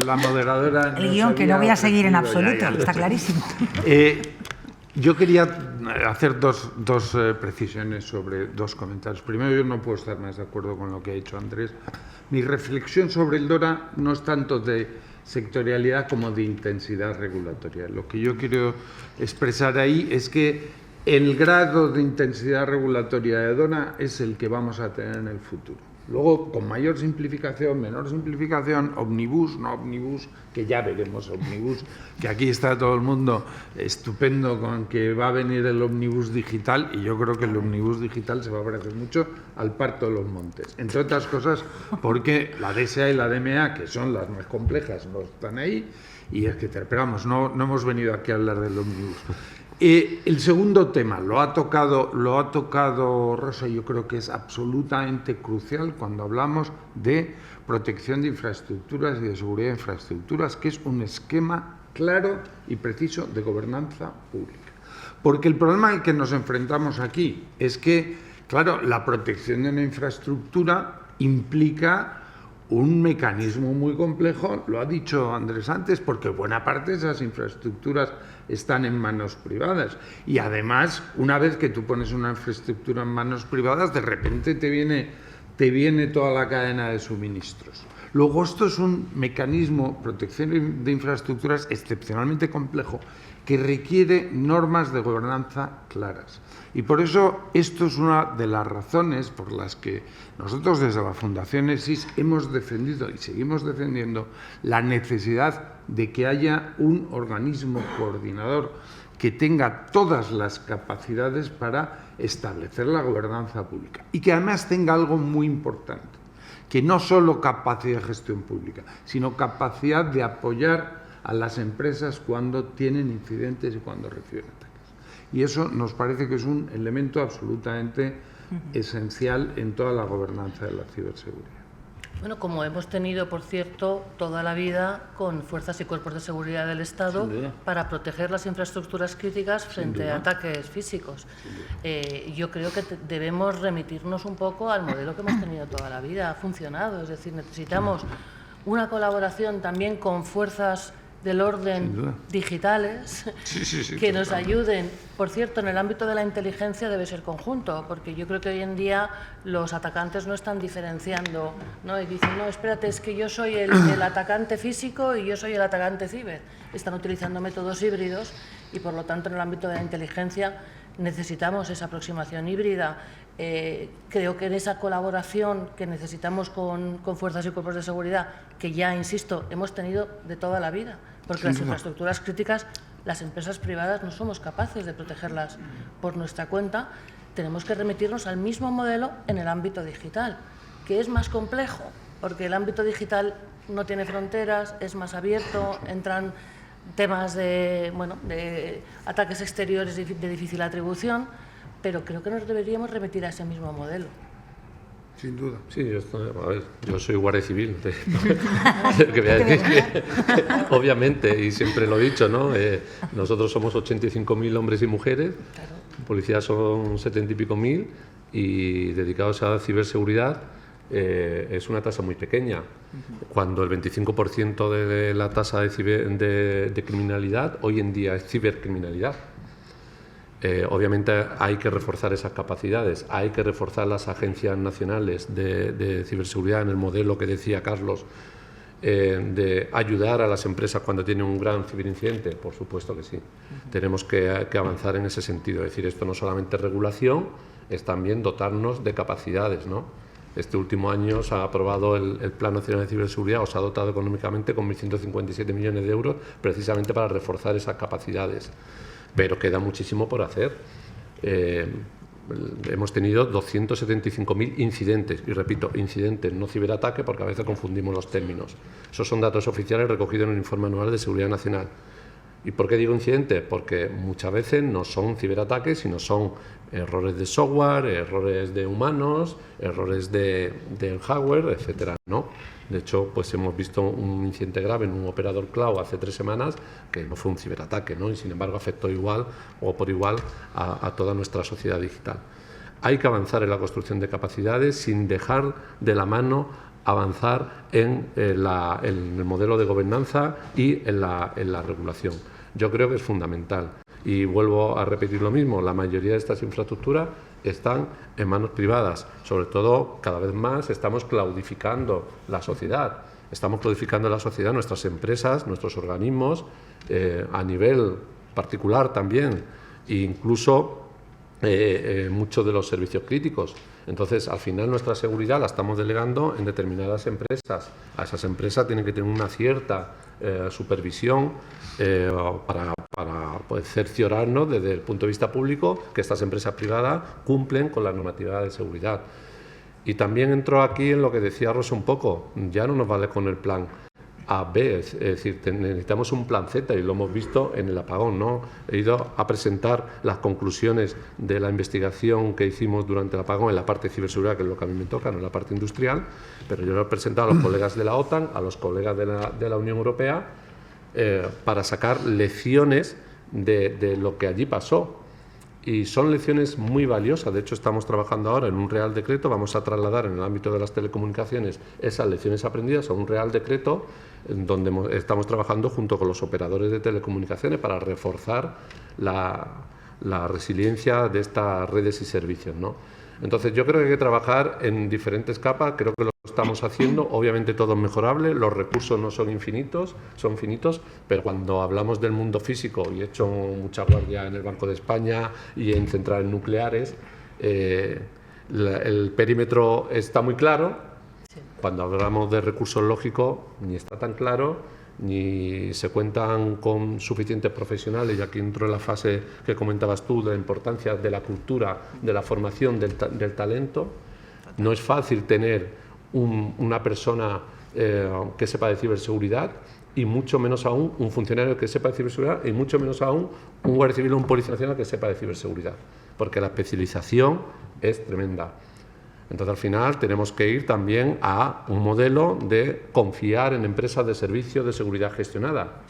la moderadora... El guión que no voy a seguir en absoluto, está clarísimo. Yo quería hacer dos precisiones sobre dos comentarios. Primero, yo no puedo estar más de acuerdo con lo que ha dicho Andrés. Mi reflexión sobre el DORA no es tanto de sectorialidad como de intensidad regulatoria. Lo que yo quiero expresar ahí es que el grado de intensidad regulatoria de DORA es el que vamos a tener en el futuro. Luego, con mayor simplificación, menor simplificación, omnibus, no omnibus, que ya veremos omnibus, que aquí está todo el mundo estupendo con que va a venir el omnibus digital, y yo creo que el omnibus digital se va a parecer mucho al Pacto de los Montes. Entre otras cosas, porque la DSA y la DMA, que son las más complejas, no están ahí, y es que, pero vamos, no hemos venido aquí a hablar del omnibus. El segundo tema lo ha tocado Rosa, y yo creo que es absolutamente crucial cuando hablamos de protección de infraestructuras y de seguridad de infraestructuras, que es un esquema claro y preciso de gobernanza pública. Porque el problema al que nos enfrentamos aquí es que, claro, la protección de una infraestructura implica un mecanismo muy complejo, lo ha dicho Andrés antes, porque buena parte de esas infraestructuras están en manos privadas. Y además, una vez que tú pones una infraestructura en manos privadas, de repente te viene toda la cadena de suministros. Luego, esto es un mecanismo, protección de infraestructuras, excepcionalmente complejo, que requiere normas de gobernanza claras. Y por eso esto es una de las razones por las que nosotros desde la Fundación ESIS hemos defendido y seguimos defendiendo la necesidad de que haya un organismo coordinador que tenga todas las capacidades para establecer la gobernanza pública y que además tenga algo muy importante, que no solo capacidad de gestión pública, sino capacidad de apoyar a las empresas cuando tienen incidentes y cuando reciben ataques. Y eso nos parece que es un elemento absolutamente esencial en toda la gobernanza de la ciberseguridad. Bueno, como hemos tenido, por cierto, toda la vida con fuerzas y cuerpos de seguridad del Estado para proteger las infraestructuras críticas frente a ataques físicos. Yo creo que debemos remitirnos un poco al modelo que hemos tenido toda la vida. Ha funcionado, es decir, necesitamos una colaboración también con fuerzas del orden digitales que nos ayuden. Por cierto, en el ámbito de la inteligencia debe ser conjunto, porque yo creo que hoy en día los atacantes no están diferenciando, ¿no? Y dicen, no, espérate, es que yo soy el atacante físico y yo soy el atacante ciber. Están utilizando métodos híbridos y, por lo tanto, en el ámbito de la inteligencia necesitamos esa aproximación híbrida. Creo que en esa colaboración que necesitamos con fuerzas y cuerpos de seguridad, que ya, insisto, hemos tenido de toda la vida, porque las infraestructuras críticas, las empresas privadas no somos capaces de protegerlas por nuestra cuenta, tenemos que remitirnos al mismo modelo en el ámbito digital, que es más complejo, porque el ámbito digital no tiene fronteras, es más abierto, entran temas de ataques exteriores de difícil atribución, pero creo que nos deberíamos remitir a ese mismo modelo. Sin duda. Sí, yo soy guardia civil, que voy a decir que, obviamente, y siempre lo he dicho, ¿no? Nosotros somos 85.000 hombres y mujeres, policías son 70 y pico mil, y dedicados a ciberseguridad es una tasa muy pequeña. Cuando el 25% de la tasa de criminalidad hoy en día es cibercriminalidad. Obviamente hay que reforzar esas capacidades, hay que reforzar las agencias nacionales de ciberseguridad en el modelo que decía Carlos, de ayudar a las empresas cuando tienen un gran ciberincidente, por supuesto que sí. Tenemos que avanzar en ese sentido, es decir, esto no solamente es regulación, es también dotarnos de capacidades, ¿no? Este último año se ha aprobado el Plan Nacional de Ciberseguridad, o se ha dotado económicamente con 1.157 millones de euros precisamente para reforzar esas capacidades. Pero queda muchísimo por hacer. Hemos tenido 275.000 incidentes, y repito, incidentes, no ciberataque, porque a veces confundimos los términos. Esos son datos oficiales recogidos en el Informe Anual de Seguridad Nacional. ¿Y por qué digo incidentes? Porque muchas veces no son ciberataques, sino son errores de software, errores de humanos, errores de hardware, etcétera, ¿no? De hecho, pues hemos visto un incidente grave en un operador cloud hace 3 semanas que no fue un ciberataque, ¿no? Y sin embargo afectó igual o por igual a toda nuestra sociedad digital. Hay que avanzar en la construcción de capacidades sin dejar de la mano avanzar en el modelo de gobernanza y en la regulación. Yo creo que es fundamental. Y vuelvo a repetir lo mismo, la mayoría de estas infraestructuras están en manos privadas. Sobre todo, cada vez más estamos claudificando la sociedad. Estamos claudificando la sociedad, nuestras empresas, nuestros organismos, a nivel particular también, e incluso muchos de los servicios críticos. Entonces, al final, nuestra seguridad la estamos delegando en determinadas empresas. A esas empresas tienen que tener una cierta supervisión para poder cerciorarnos desde el punto de vista público que estas empresas privadas cumplen con la normativa de seguridad. Y también entro aquí en lo que decía Rosa un poco, ya no nos vale con el plan A, B, es decir, necesitamos un plan Z, y lo hemos visto en el apagón, ¿no? He ido a presentar las conclusiones de la investigación que hicimos durante el apagón en la parte de ciberseguridad, que es lo que a mí me toca, no en la parte industrial, pero yo lo he presentado a los colegas de la OTAN, a los colegas de la Unión Europea, para sacar lecciones de lo que allí pasó. Y son lecciones muy valiosas. De hecho, estamos trabajando ahora en un Real Decreto. Vamos a trasladar en el ámbito de las telecomunicaciones esas lecciones aprendidas a un Real Decreto, en donde estamos trabajando junto con los operadores de telecomunicaciones para reforzar la resiliencia de estas redes y servicios, ¿no? Entonces, yo creo que hay que trabajar en diferentes capas. Creo que lo estamos haciendo. Obviamente todo es mejorable, los recursos no son infinitos, son finitos, pero cuando hablamos del mundo físico, y he hecho mucha guardia en el Banco de España y en centrales nucleares, el perímetro está muy claro. Cuando hablamos de recursos lógicos, ni está tan claro, ni se cuentan con suficientes profesionales, y aquí entro en la fase que comentabas tú, de la importancia de la cultura, de la formación, del talento. No es fácil tener una persona que sepa de ciberseguridad, y mucho menos aún un funcionario que sepa de ciberseguridad, y mucho menos aún un guardia civil o un policía nacional que sepa de ciberseguridad, porque la especialización es tremenda. Entonces, al final, tenemos que ir también a un modelo de confiar en empresas de servicios de seguridad gestionada,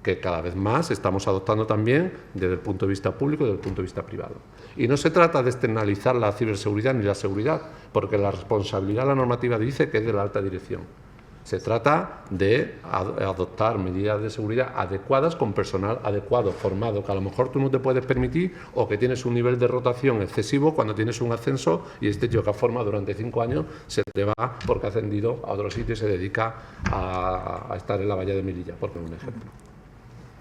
que cada vez más estamos adoptando también desde el punto de vista público y desde el punto de vista privado. Y no se trata de externalizar la ciberseguridad ni la seguridad, porque la responsabilidad, la normativa dice que es de la alta dirección. Se trata de adoptar medidas de seguridad adecuadas con personal adecuado, formado, que a lo mejor tú no te puedes permitir o que tienes un nivel de rotación excesivo cuando tienes un ascenso y este tío que ha formado durante 5 años se te va porque ha ascendido a otro sitio y se dedica a estar en la valla de Melilla, por poner un ejemplo.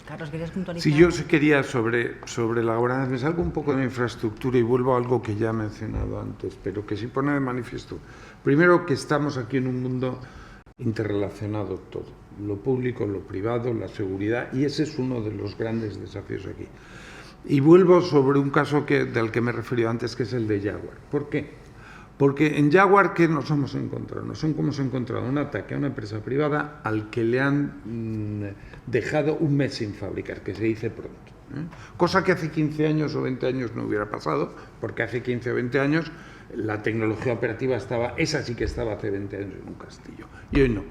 Carlos, ¿querías puntualizar? Sí, yo sí quería sobre la gobernanza. Me salgo un poco de la infraestructura y vuelvo a algo que ya he mencionado antes, pero que sí pone de manifiesto. Primero, que estamos aquí en un mundo interrelacionado todo. Lo público, lo privado, la seguridad, y ese es uno de los grandes desafíos aquí. Y vuelvo sobre un caso del que me he referido antes, que es el de Jaguar. ¿Por qué? Porque en Jaguar, ¿qué nos hemos encontrado? Nos hemos encontrado un ataque a una empresa privada al que le han dejado un mes sin fabricar, que se dice pronto. Cosa que hace 15 años o 20 años no hubiera pasado, porque hace 15 o 20 años la tecnología operativa esa sí que estaba hace 20 años en un castillo, y hoy no.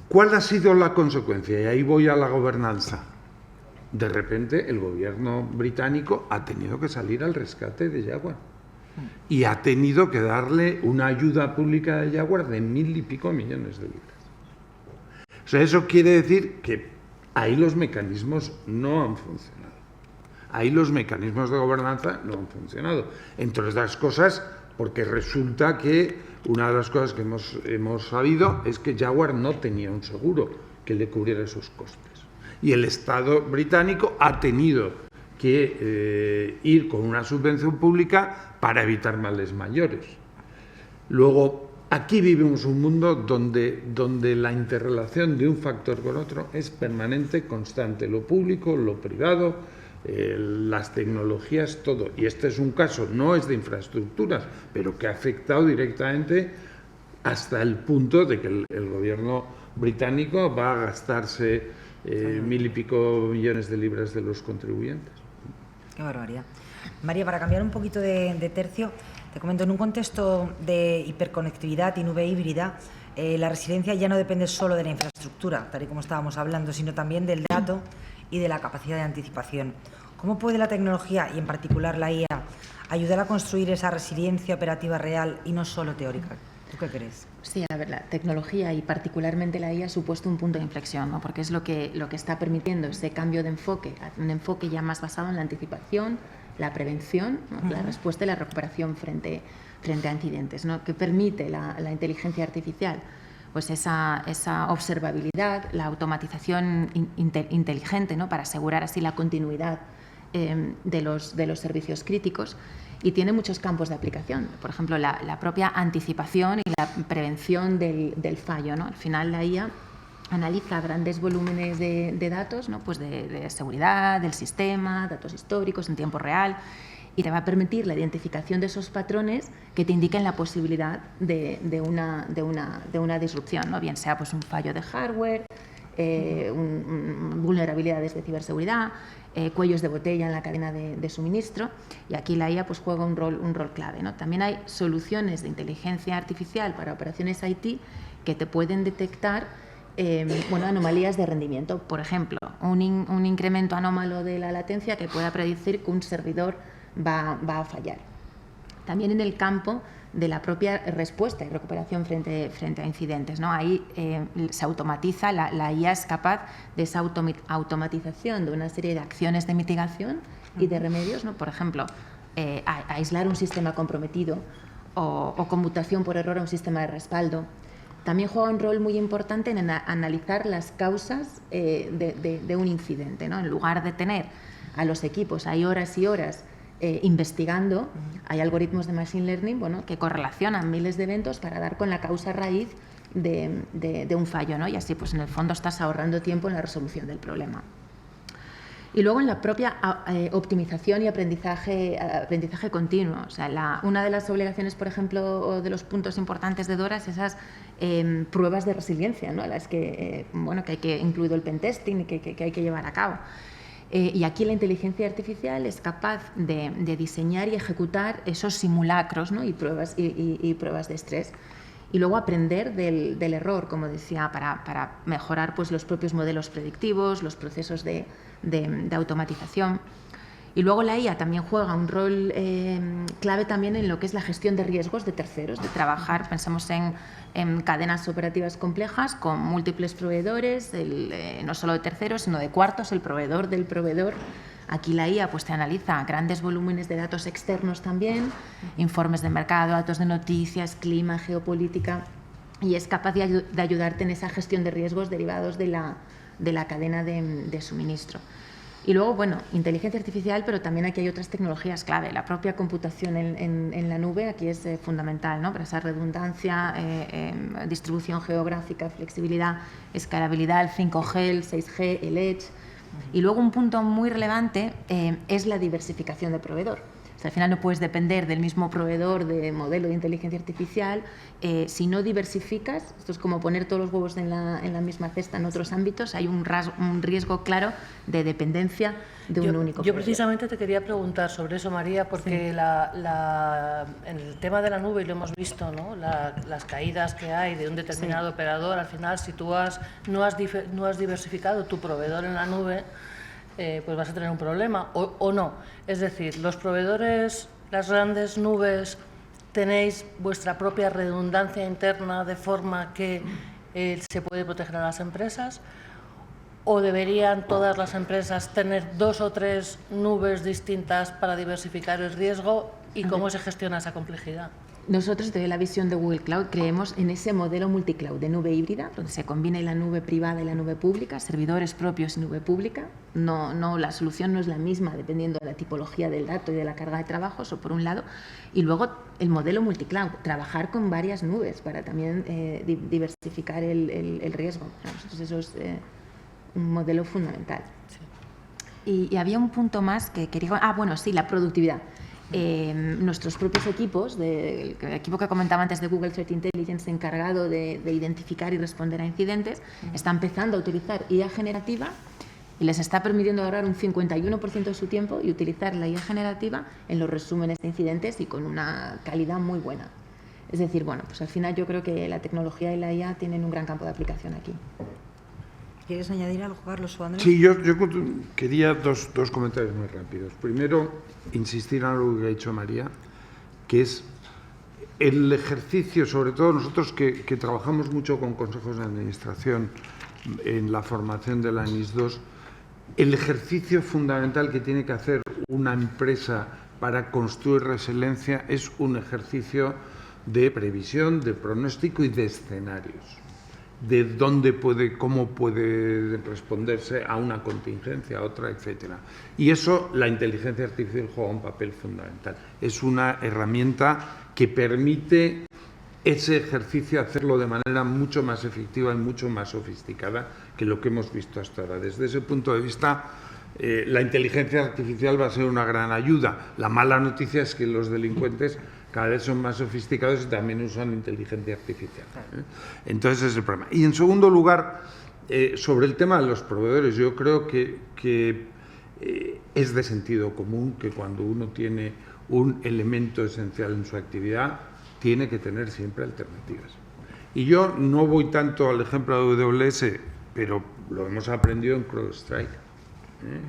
¿Cuál ha sido la consecuencia? Y ahí voy a la gobernanza. De repente el gobierno británico ha tenido que salir al rescate de Jaguar. Y ha tenido que darle una ayuda pública de Jaguar de 1.000 y pico millones de libras. O sea, eso quiere decir que ahí los mecanismos no han funcionado. Ahí los mecanismos de gobernanza no han funcionado. Entre otras cosas, porque resulta que una de las cosas que hemos sabido es que Jaguar no tenía un seguro que le cubriera esos costes. Y el Estado británico ha tenido que ir con una subvención pública para evitar males mayores. Luego, aquí vivimos un mundo donde la interrelación de un factor con otro es permanente, constante. Lo público, lo privado, las tecnologías, todo. Y este es un caso, no es de infraestructuras, pero que ha afectado directamente hasta el punto de que el gobierno británico va a gastarse 1.000 y pico millones de libras de los contribuyentes. Qué barbaridad. María, para cambiar un poquito de tercio, te comento, en un contexto de hiperconectividad y nube híbrida, la resiliencia ya no depende solo de la infraestructura, tal y como estábamos hablando, sino también del dato y de la capacidad de anticipación. ¿Cómo puede la tecnología, y en particular la IA, ayudar a construir esa resiliencia operativa real y no solo teórica? ¿Tú qué crees? Sí, a ver, la tecnología y particularmente la IA ha supuesto un punto de inflexión, ¿no? Porque es lo que está permitiendo ese cambio de enfoque, un enfoque ya más basado en la anticipación, la prevención, ¿no? La respuesta y la recuperación frente a incidentes, ¿no? Que permite la inteligencia artificial, pues esa observabilidad, la automatización inteligente, ¿no? Para asegurar así la continuidad de los servicios críticos. Y tiene muchos campos de aplicación. Por ejemplo, la propia anticipación y la prevención del fallo, ¿no? Al final, la IA analiza grandes volúmenes de datos, ¿no? Pues de seguridad, del sistema, datos históricos en tiempo real, y te va a permitir la identificación de esos patrones que te indiquen la posibilidad de una disrupción, ¿no? Bien sea pues un fallo de hardware, vulnerabilidades de ciberseguridad, cuellos de botella en la cadena de suministro, y aquí la IA pues juega un rol clave, ¿no? También hay soluciones de inteligencia artificial para operaciones IT que te pueden detectar anomalías de rendimiento. Por ejemplo, un incremento anómalo de la latencia que pueda predecir que un servidor va a fallar. También en el campo de la propia respuesta y recuperación frente a incidentes, ¿no? Ahí se automatiza, la IA es capaz de esa automatización de una serie de acciones de mitigación y de remedios, ¿no? Por ejemplo, aislar un sistema comprometido o conmutación por error a un sistema de respaldo. También juega un rol muy importante en analizar las causas de un incidente, ¿no? En lugar de tener a los equipos ahí horas y horas investigando, hay algoritmos de machine learning, bueno, que correlacionan miles de eventos para dar con la causa raíz de un fallo, ¿no? Y así, pues en el fondo estás ahorrando tiempo en la resolución del problema. Y luego en la propia optimización y aprendizaje continuo. O sea, una de las obligaciones, por ejemplo, o de los puntos importantes de DORA es esas pruebas de resiliencia, ¿no? Las que, que hay que incluido el pentesting y que hay que llevar a cabo. Y aquí la inteligencia artificial es capaz de diseñar y ejecutar esos simulacros, ¿no? y pruebas de estrés. Y luego aprender del error, como decía, para mejorar pues, los propios modelos predictivos, los procesos de automatización. Y luego la IA también juega un rol clave también en lo que es la gestión de riesgos de terceros, de trabajar, pensamos en cadenas operativas complejas con múltiples proveedores, no solo de terceros, sino de cuartos, el proveedor del proveedor. Aquí la IA pues, te analiza grandes volúmenes de datos externos también, informes de mercado, datos de noticias, clima, geopolítica, y es capaz de ayudarte en esa gestión de riesgos derivados de la cadena de suministro. Y luego, bueno, inteligencia artificial, pero también aquí hay otras tecnologías clave. La propia computación en la nube aquí es fundamental, ¿no? Para esa redundancia, distribución geográfica, flexibilidad, escalabilidad, el 5G, el 6G, el Edge. Y luego un punto muy relevante es la diversificación de proveedor. O sea, al final no puedes depender del mismo proveedor de modelo de inteligencia artificial. Si no diversificas, esto es como poner todos los huevos en la misma cesta en otros ámbitos, hay un riesgo claro de dependencia de un único proveedor. Yo precisamente te quería preguntar sobre eso, María, porque en el tema de la nube, y lo hemos visto, ¿no? Las caídas que hay de un determinado operador, al final, si tú no has diversificado tu proveedor en la nube, pues vas a tener un problema, o no. Es decir, los proveedores, las grandes nubes, tenéis vuestra propia redundancia interna de forma que se puede proteger a las empresas, o deberían todas las empresas tener 2 o 3 nubes distintas para diversificar el riesgo, y cómo se gestiona esa complejidad. Nosotros, desde la visión de Google Cloud, creemos en ese modelo multicloud de nube híbrida, donde se combina la nube privada y la nube pública, servidores propios y nube pública. No, la solución no es la misma dependiendo de la tipología del dato y de la carga de trabajo, eso por un lado. Y luego el modelo multicloud, trabajar con varias nubes para también diversificar el riesgo. Para nosotros eso es un modelo fundamental. Sí. Y había un punto más que quería... bueno, sí, la productividad. Nuestros propios equipos, el equipo que comentaba antes de Google Threat Intelligence, encargado de identificar y responder a incidentes, está empezando a utilizar IA generativa y les está permitiendo ahorrar un 51% de su tiempo y utilizar la IA generativa en los resúmenes de incidentes y con una calidad muy buena. Es decir, bueno, pues al final yo creo que la tecnología y la IA tienen un gran campo de aplicación aquí. ¿Quieres añadir algo, Carlos o Andrés? Sí, yo quería dos comentarios muy rápidos. Primero, insistir en algo que ha dicho María, que es el ejercicio, sobre todo nosotros que trabajamos mucho con consejos de administración en la formación de la NIS 2, el ejercicio fundamental que tiene que hacer una empresa para construir resiliencia es un ejercicio de previsión, de pronóstico y de escenarios, de dónde cómo puede responderse a una contingencia, a otra, etcétera. Y eso, la inteligencia artificial juega un papel fundamental. Es una herramienta que permite ese ejercicio hacerlo de manera mucho más efectiva y mucho más sofisticada que lo que hemos visto hasta ahora. Desde ese punto de vista, la inteligencia artificial va a ser una gran ayuda. La mala noticia es que los delincuentes cada vez son más sofisticados y también usan inteligencia artificial. Entonces, ese es el problema. Y en segundo lugar, sobre el tema de los proveedores, yo creo que es de sentido común que cuando uno tiene un elemento esencial en su actividad, tiene que tener siempre alternativas. Y yo no voy tanto al ejemplo de AWS, pero lo hemos aprendido en CrowdStrike.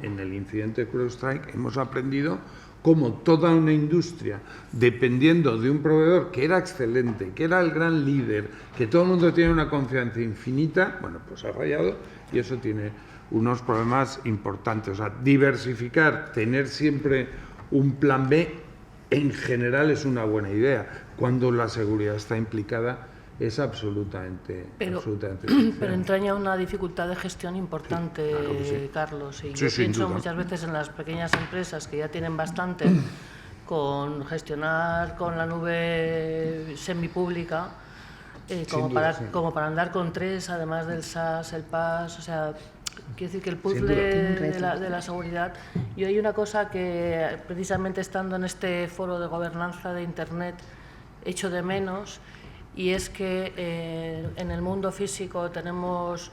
En el incidente de CrowdStrike hemos aprendido cómo toda una industria, dependiendo de un proveedor que era excelente, que era el gran líder, que todo el mundo tiene una confianza infinita, bueno, pues ha fallado y eso tiene unos problemas importantes. O sea, diversificar, tener siempre un plan B, en general es una buena idea. Cuando la seguridad está implicada, es absolutamente pero entraña una dificultad de gestión importante, sí, claro sí. Carlos. Y yo pienso muchas veces en las pequeñas empresas que ya tienen bastante con gestionar con la nube semipública, como para andar con 3, además del SaaS, el PaaS, o sea, quiero decir que el puzzle de la seguridad. Y hay una cosa que, precisamente estando en este foro de gobernanza de Internet, echo de menos, y es que en el mundo físico tenemos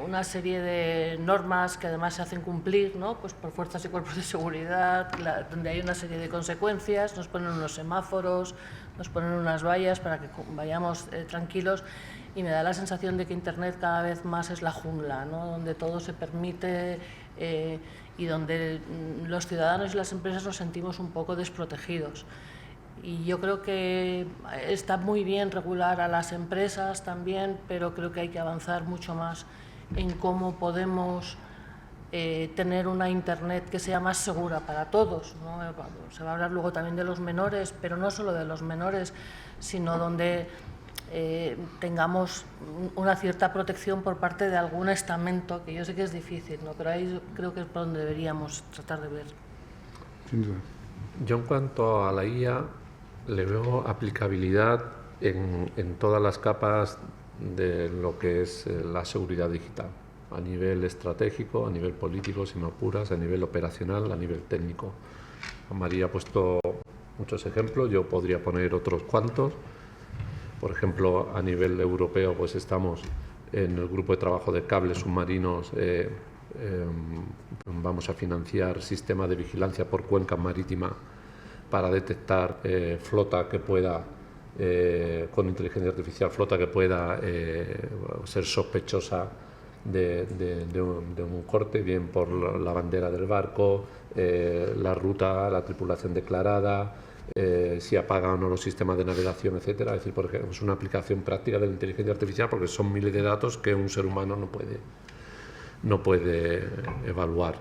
una serie de normas que además se hacen cumplir, ¿no? Pues por fuerzas y cuerpos de seguridad, donde hay una serie de consecuencias, nos ponen unos semáforos, nos ponen unas vallas para que vayamos tranquilos, y me da la sensación de que Internet cada vez más es la jungla, ¿no? Donde todo se permite y donde los ciudadanos y las empresas nos sentimos un poco desprotegidos. Y yo creo que está muy bien regular a las empresas también, pero creo que hay que avanzar mucho más en cómo podemos tener una Internet que sea más segura para todos, ¿no? Se va a hablar luego también de los menores, pero no solo de los menores, sino donde tengamos una cierta protección por parte de algún estamento, que yo sé que es difícil, ¿no? Pero ahí creo que es por donde deberíamos tratar de ver. Sin duda. Yo, en cuanto a la IA, le veo aplicabilidad en todas las capas de lo que es la seguridad digital, a nivel estratégico, a nivel político, si me apuras, a nivel operacional, a nivel técnico. María ha puesto muchos ejemplos, yo podría poner otros cuantos. Por ejemplo, a nivel europeo, pues estamos en el grupo de trabajo de cables submarinos. Vamos a financiar sistemas de vigilancia por cuenca marítima para detectar flota que pueda, con inteligencia artificial, flota que pueda ser sospechosa de un corte, bien por la bandera del barco, la ruta, la tripulación declarada, si apaga o no los sistemas de navegación, etcétera. Es decir, por ejemplo, es una aplicación práctica de la inteligencia artificial, porque son miles de datos que un ser humano no puede evaluar.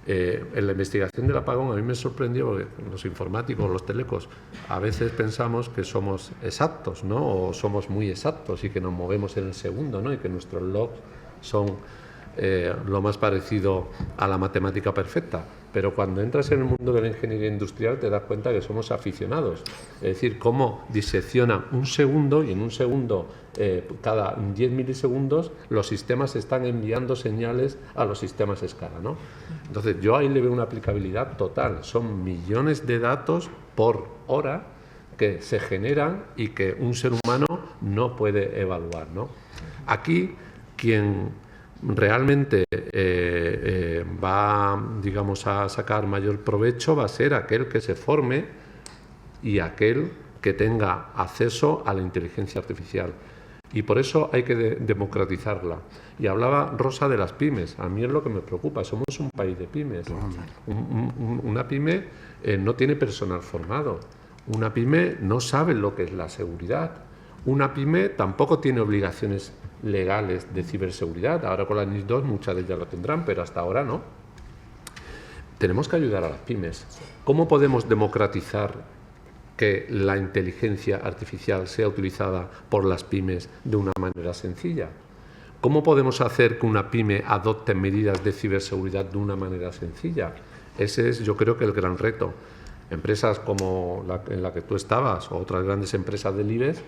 En la investigación del apagón a mí me sorprendió, porque los informáticos, los telecos, a veces pensamos que somos exactos, ¿no? O somos muy exactos y que nos movemos en el segundo, ¿no? Y que nuestros logs son lo más parecido a la matemática perfecta. Pero cuando entras en el mundo de la ingeniería industrial te das cuenta que somos aficionados. Es decir, cómo diseccionan un segundo, y en un segundo, cada 10 milisegundos, los sistemas están enviando señales a los sistemas a escala, ¿no? Entonces, yo ahí le veo una aplicabilidad total. Son millones de datos por hora que se generan y que un ser humano no puede evaluar, ¿no? Aquí, quien realmente va, digamos, a sacar mayor provecho va a ser aquel que se forme y aquel que tenga acceso a la inteligencia artificial. Y por eso hay que democratizarla. Y hablaba Rosa de las pymes. A mí es lo que me preocupa. Somos un país de pymes. Una pyme no tiene personal formado. Una pyme no sabe lo que es la seguridad. Una pyme tampoco tiene obligaciones legales de ciberseguridad. Ahora con la NIS 2 muchas de ellas lo tendrán, pero hasta ahora no. Tenemos que ayudar a las pymes. ¿Cómo podemos democratizar que la inteligencia artificial sea utilizada por las pymes de una manera sencilla? ¿Cómo podemos hacer que una pyme adopte medidas de ciberseguridad de una manera sencilla? Ese es, yo creo, que el gran reto. Empresas como en la que tú estabas o otras grandes empresas del IBEX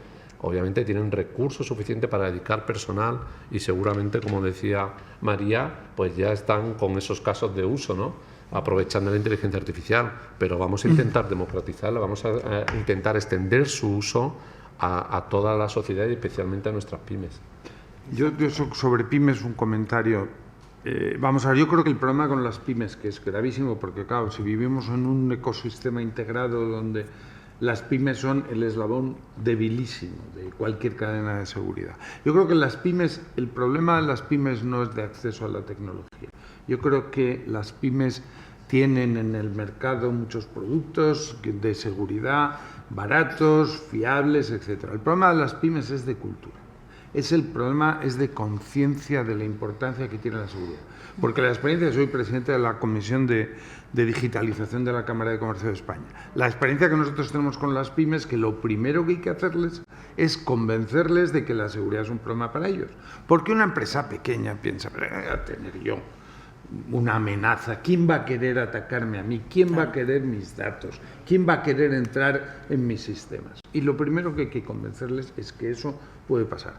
obviamente tienen recursos suficientes para dedicar personal y seguramente, como decía María, pues ya están con esos casos de uso, ¿no? Aprovechando la inteligencia artificial, pero vamos a intentar democratizarla, vamos a intentar extender su uso a toda la sociedad y especialmente a nuestras pymes. Yo sobre pymes un comentario. Vamos a ver, yo creo que el problema con las pymes, que es gravísimo, porque claro, si vivimos en un ecosistema integrado donde las pymes son el eslabón debilísimo de cualquier cadena de seguridad. Yo creo que las pymes, el problema de las pymes no es de acceso a la tecnología. Yo creo que las pymes tienen en el mercado muchos productos de seguridad, baratos, fiables, etc. El problema de las pymes es de cultura. El problema es de conciencia de la importancia que tiene la seguridad. Porque la experiencia, soy presidente de la Comisión de Digitalización de la Cámara de Comercio de España. La experiencia que nosotros tenemos con las pymes, que lo primero que hay que hacerles es convencerles de que la seguridad es un problema para ellos. Porque una empresa pequeña piensa, pero voy a tener yo una amenaza, ¿quién va a querer atacarme a mí? ¿Quién va a querer mis datos? ¿Quién va a querer entrar en mis sistemas? Y lo primero que hay que convencerles es que eso puede pasar.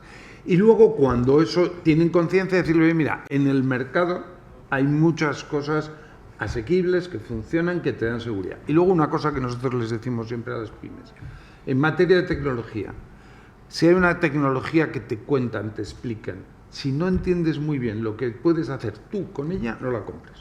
Y luego, cuando eso tienen conciencia, decirle, mira, en el mercado hay muchas cosas asequibles que funcionan, que te dan seguridad. Y luego una cosa que nosotros les decimos siempre a las pymes. En materia de tecnología, si hay una tecnología que te cuentan, te explican Si no entiendes muy bien lo que puedes hacer tú con ella, no la compres.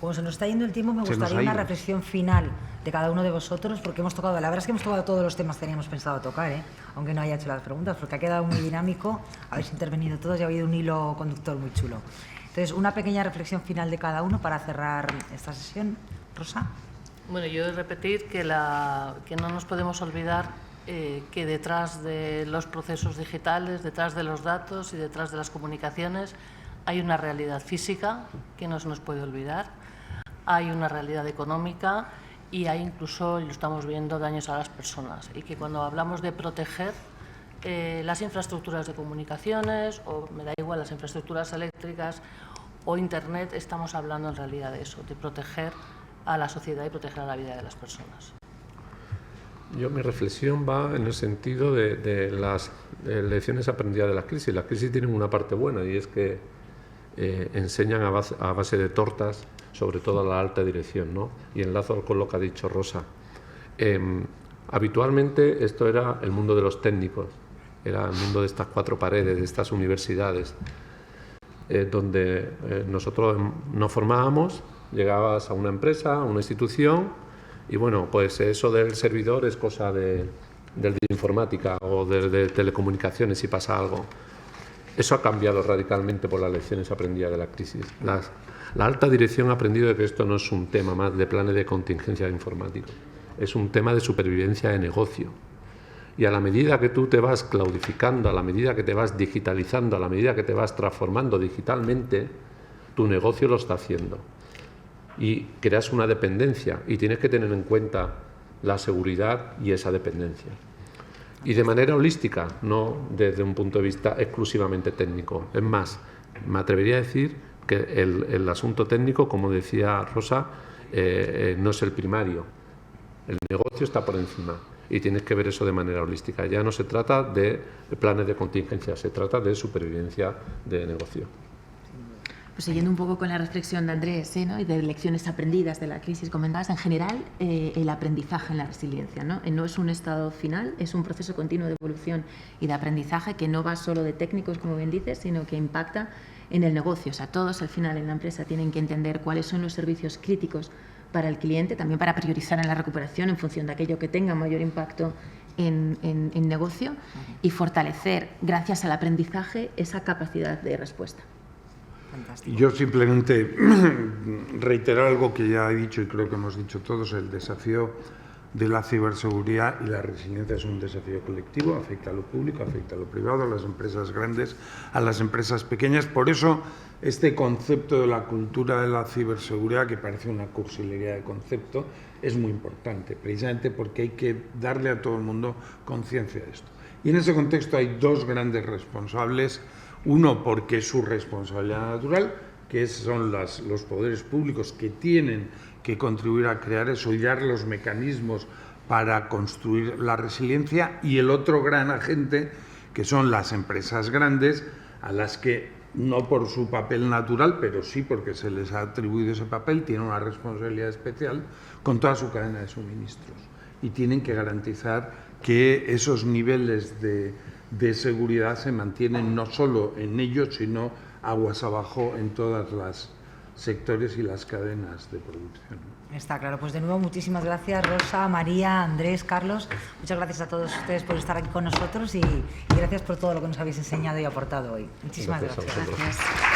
Como se nos está yendo el tiempo, me Se nos gustaría ha una ido. reflexión final de cada uno de vosotros, porque hemos tocado, la verdad es que hemos tocado todos los temas que teníamos pensado tocar, aunque no haya hecho las preguntas, porque ha quedado muy dinámico, habéis intervenido todos y ha habido un hilo conductor muy chulo. Entonces, una pequeña reflexión final de cada uno para cerrar esta sesión. Rosa. Bueno, yo he de repetir que no nos podemos olvidar que detrás de los procesos digitales, detrás de los datos y detrás de las comunicaciones hay una realidad física que no se nos puede olvidar, hay una realidad económica y hay incluso, y lo estamos viendo, daños a las personas. Y que cuando hablamos de proteger las infraestructuras de comunicaciones, o me da igual, las infraestructuras eléctricas o Internet, estamos hablando en realidad de eso, de proteger a la sociedad y proteger a la vida de las personas. Mi reflexión va en el sentido de las lecciones aprendidas de las crisis. Las crisis tienen una parte buena y es que enseñan a base de tortas, sobre todo a la alta dirección, ¿no? Y enlazo con lo que ha dicho Rosa. Habitualmente esto era el mundo de los técnicos, era el mundo de estas cuatro paredes, de estas universidades, donde nosotros nos formábamos, llegabas a una empresa, a una institución, y bueno, pues eso del servidor es cosa del de informática o de telecomunicaciones si pasa algo. Eso ha cambiado radicalmente por las lecciones aprendidas de la crisis. La alta dirección ha aprendido de que esto no es un tema más de planes de contingencia informáticos, es un tema de supervivencia de negocio. Y a la medida que tú te vas claudificando, a la medida que te vas digitalizando, a la medida que te vas transformando digitalmente, tu negocio lo está haciendo. Y creas una dependencia y tienes que tener en cuenta la seguridad y esa dependencia. Y de manera holística, no desde un punto de vista exclusivamente técnico. Es más, me atrevería a decir que el asunto técnico, como decía Rosa, no es el primario. El negocio está por encima y tienes que ver eso de manera holística. Ya no se trata de planes de contingencia, se trata de supervivencia de negocio. Pues siguiendo un poco con la reflexión de Andrés, ¿no? Y de lecciones aprendidas de la crisis, comentabas en general el aprendizaje en la resiliencia, ¿no? No es un estado final, es un proceso continuo de evolución y de aprendizaje que no va solo de técnicos, como bien dices, sino que impacta en el negocio. O sea, todos al final en la empresa tienen que entender cuáles son los servicios críticos para el cliente, también para priorizar en la recuperación en función de aquello que tenga mayor impacto en negocio y fortalecer, gracias al aprendizaje, esa capacidad de respuesta. Fantástico. Yo simplemente reiterar algo que ya he dicho y creo que hemos dicho todos, el desafío de la ciberseguridad y la resiliencia es un desafío colectivo, afecta a lo público, afecta a lo privado, a las empresas grandes, a las empresas pequeñas. Por eso este concepto de la cultura de la ciberseguridad, que parece una cursilería de concepto, es muy importante, precisamente porque hay que darle a todo el mundo conciencia de esto. Y en ese contexto hay dos grandes responsables. Uno, porque es su responsabilidad natural, que son los poderes públicos que tienen que contribuir a crear eso y dar los mecanismos para construir la resiliencia. Y el otro gran agente, que son las empresas grandes, a las que, no por su papel natural, pero sí porque se les ha atribuido ese papel, tienen una responsabilidad especial con toda su cadena de suministros. Y tienen que garantizar que esos niveles de seguridad se mantienen no solo en ellos, sino aguas abajo en todas las sectores y las cadenas de producción. Está claro. Pues de nuevo, muchísimas gracias, Rosa, María, Andrés, Carlos. Muchas gracias a todos ustedes por estar aquí con nosotros y gracias por todo lo que nos habéis enseñado y aportado hoy. Muchísimas gracias. Gracias a vosotros. Gracias.